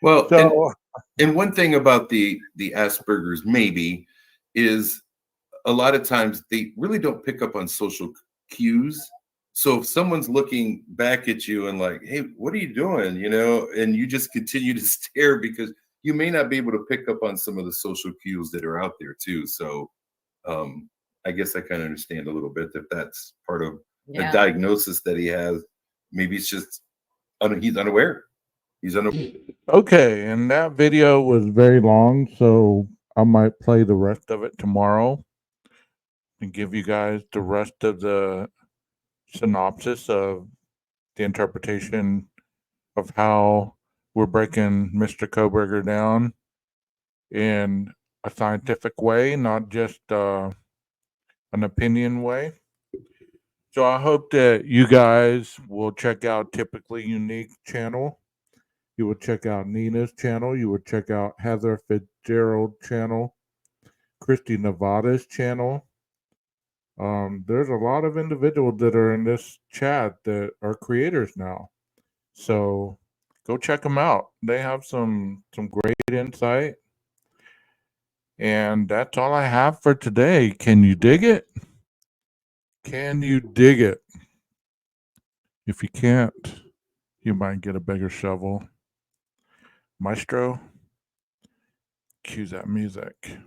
Well, So and one thing about the Asperger's maybe is a lot of times they really don't pick up on social cues. So if someone's looking back at you and like, "Hey, what are you doing?" and you just continue to stare because you may not be able to pick up on some of the social cues that are out there too. So I guess I kind of understand a little bit if that's part of a Yeah. diagnosis that he has. Maybe it's just he's unaware. He's unaware. okay, and that video was very long, so I might play the rest of it tomorrow and give you guys the rest of the synopsis of the interpretation of how we're breaking Mr. Koberger down in a scientific way, not just an opinion way. So I hope that you guys will check out Typically Unique channel. You will check out Nina's channel. You will check out Heather Fitzgerald channel, Christy Nevada's channel. There's a lot of individuals that are in this chat that are creators now. So go check them out. They have some great insight. And that's all I have for today. Can you dig it? Can you dig it? If you can't, you might get a bigger shovel. Maestro, cue that music.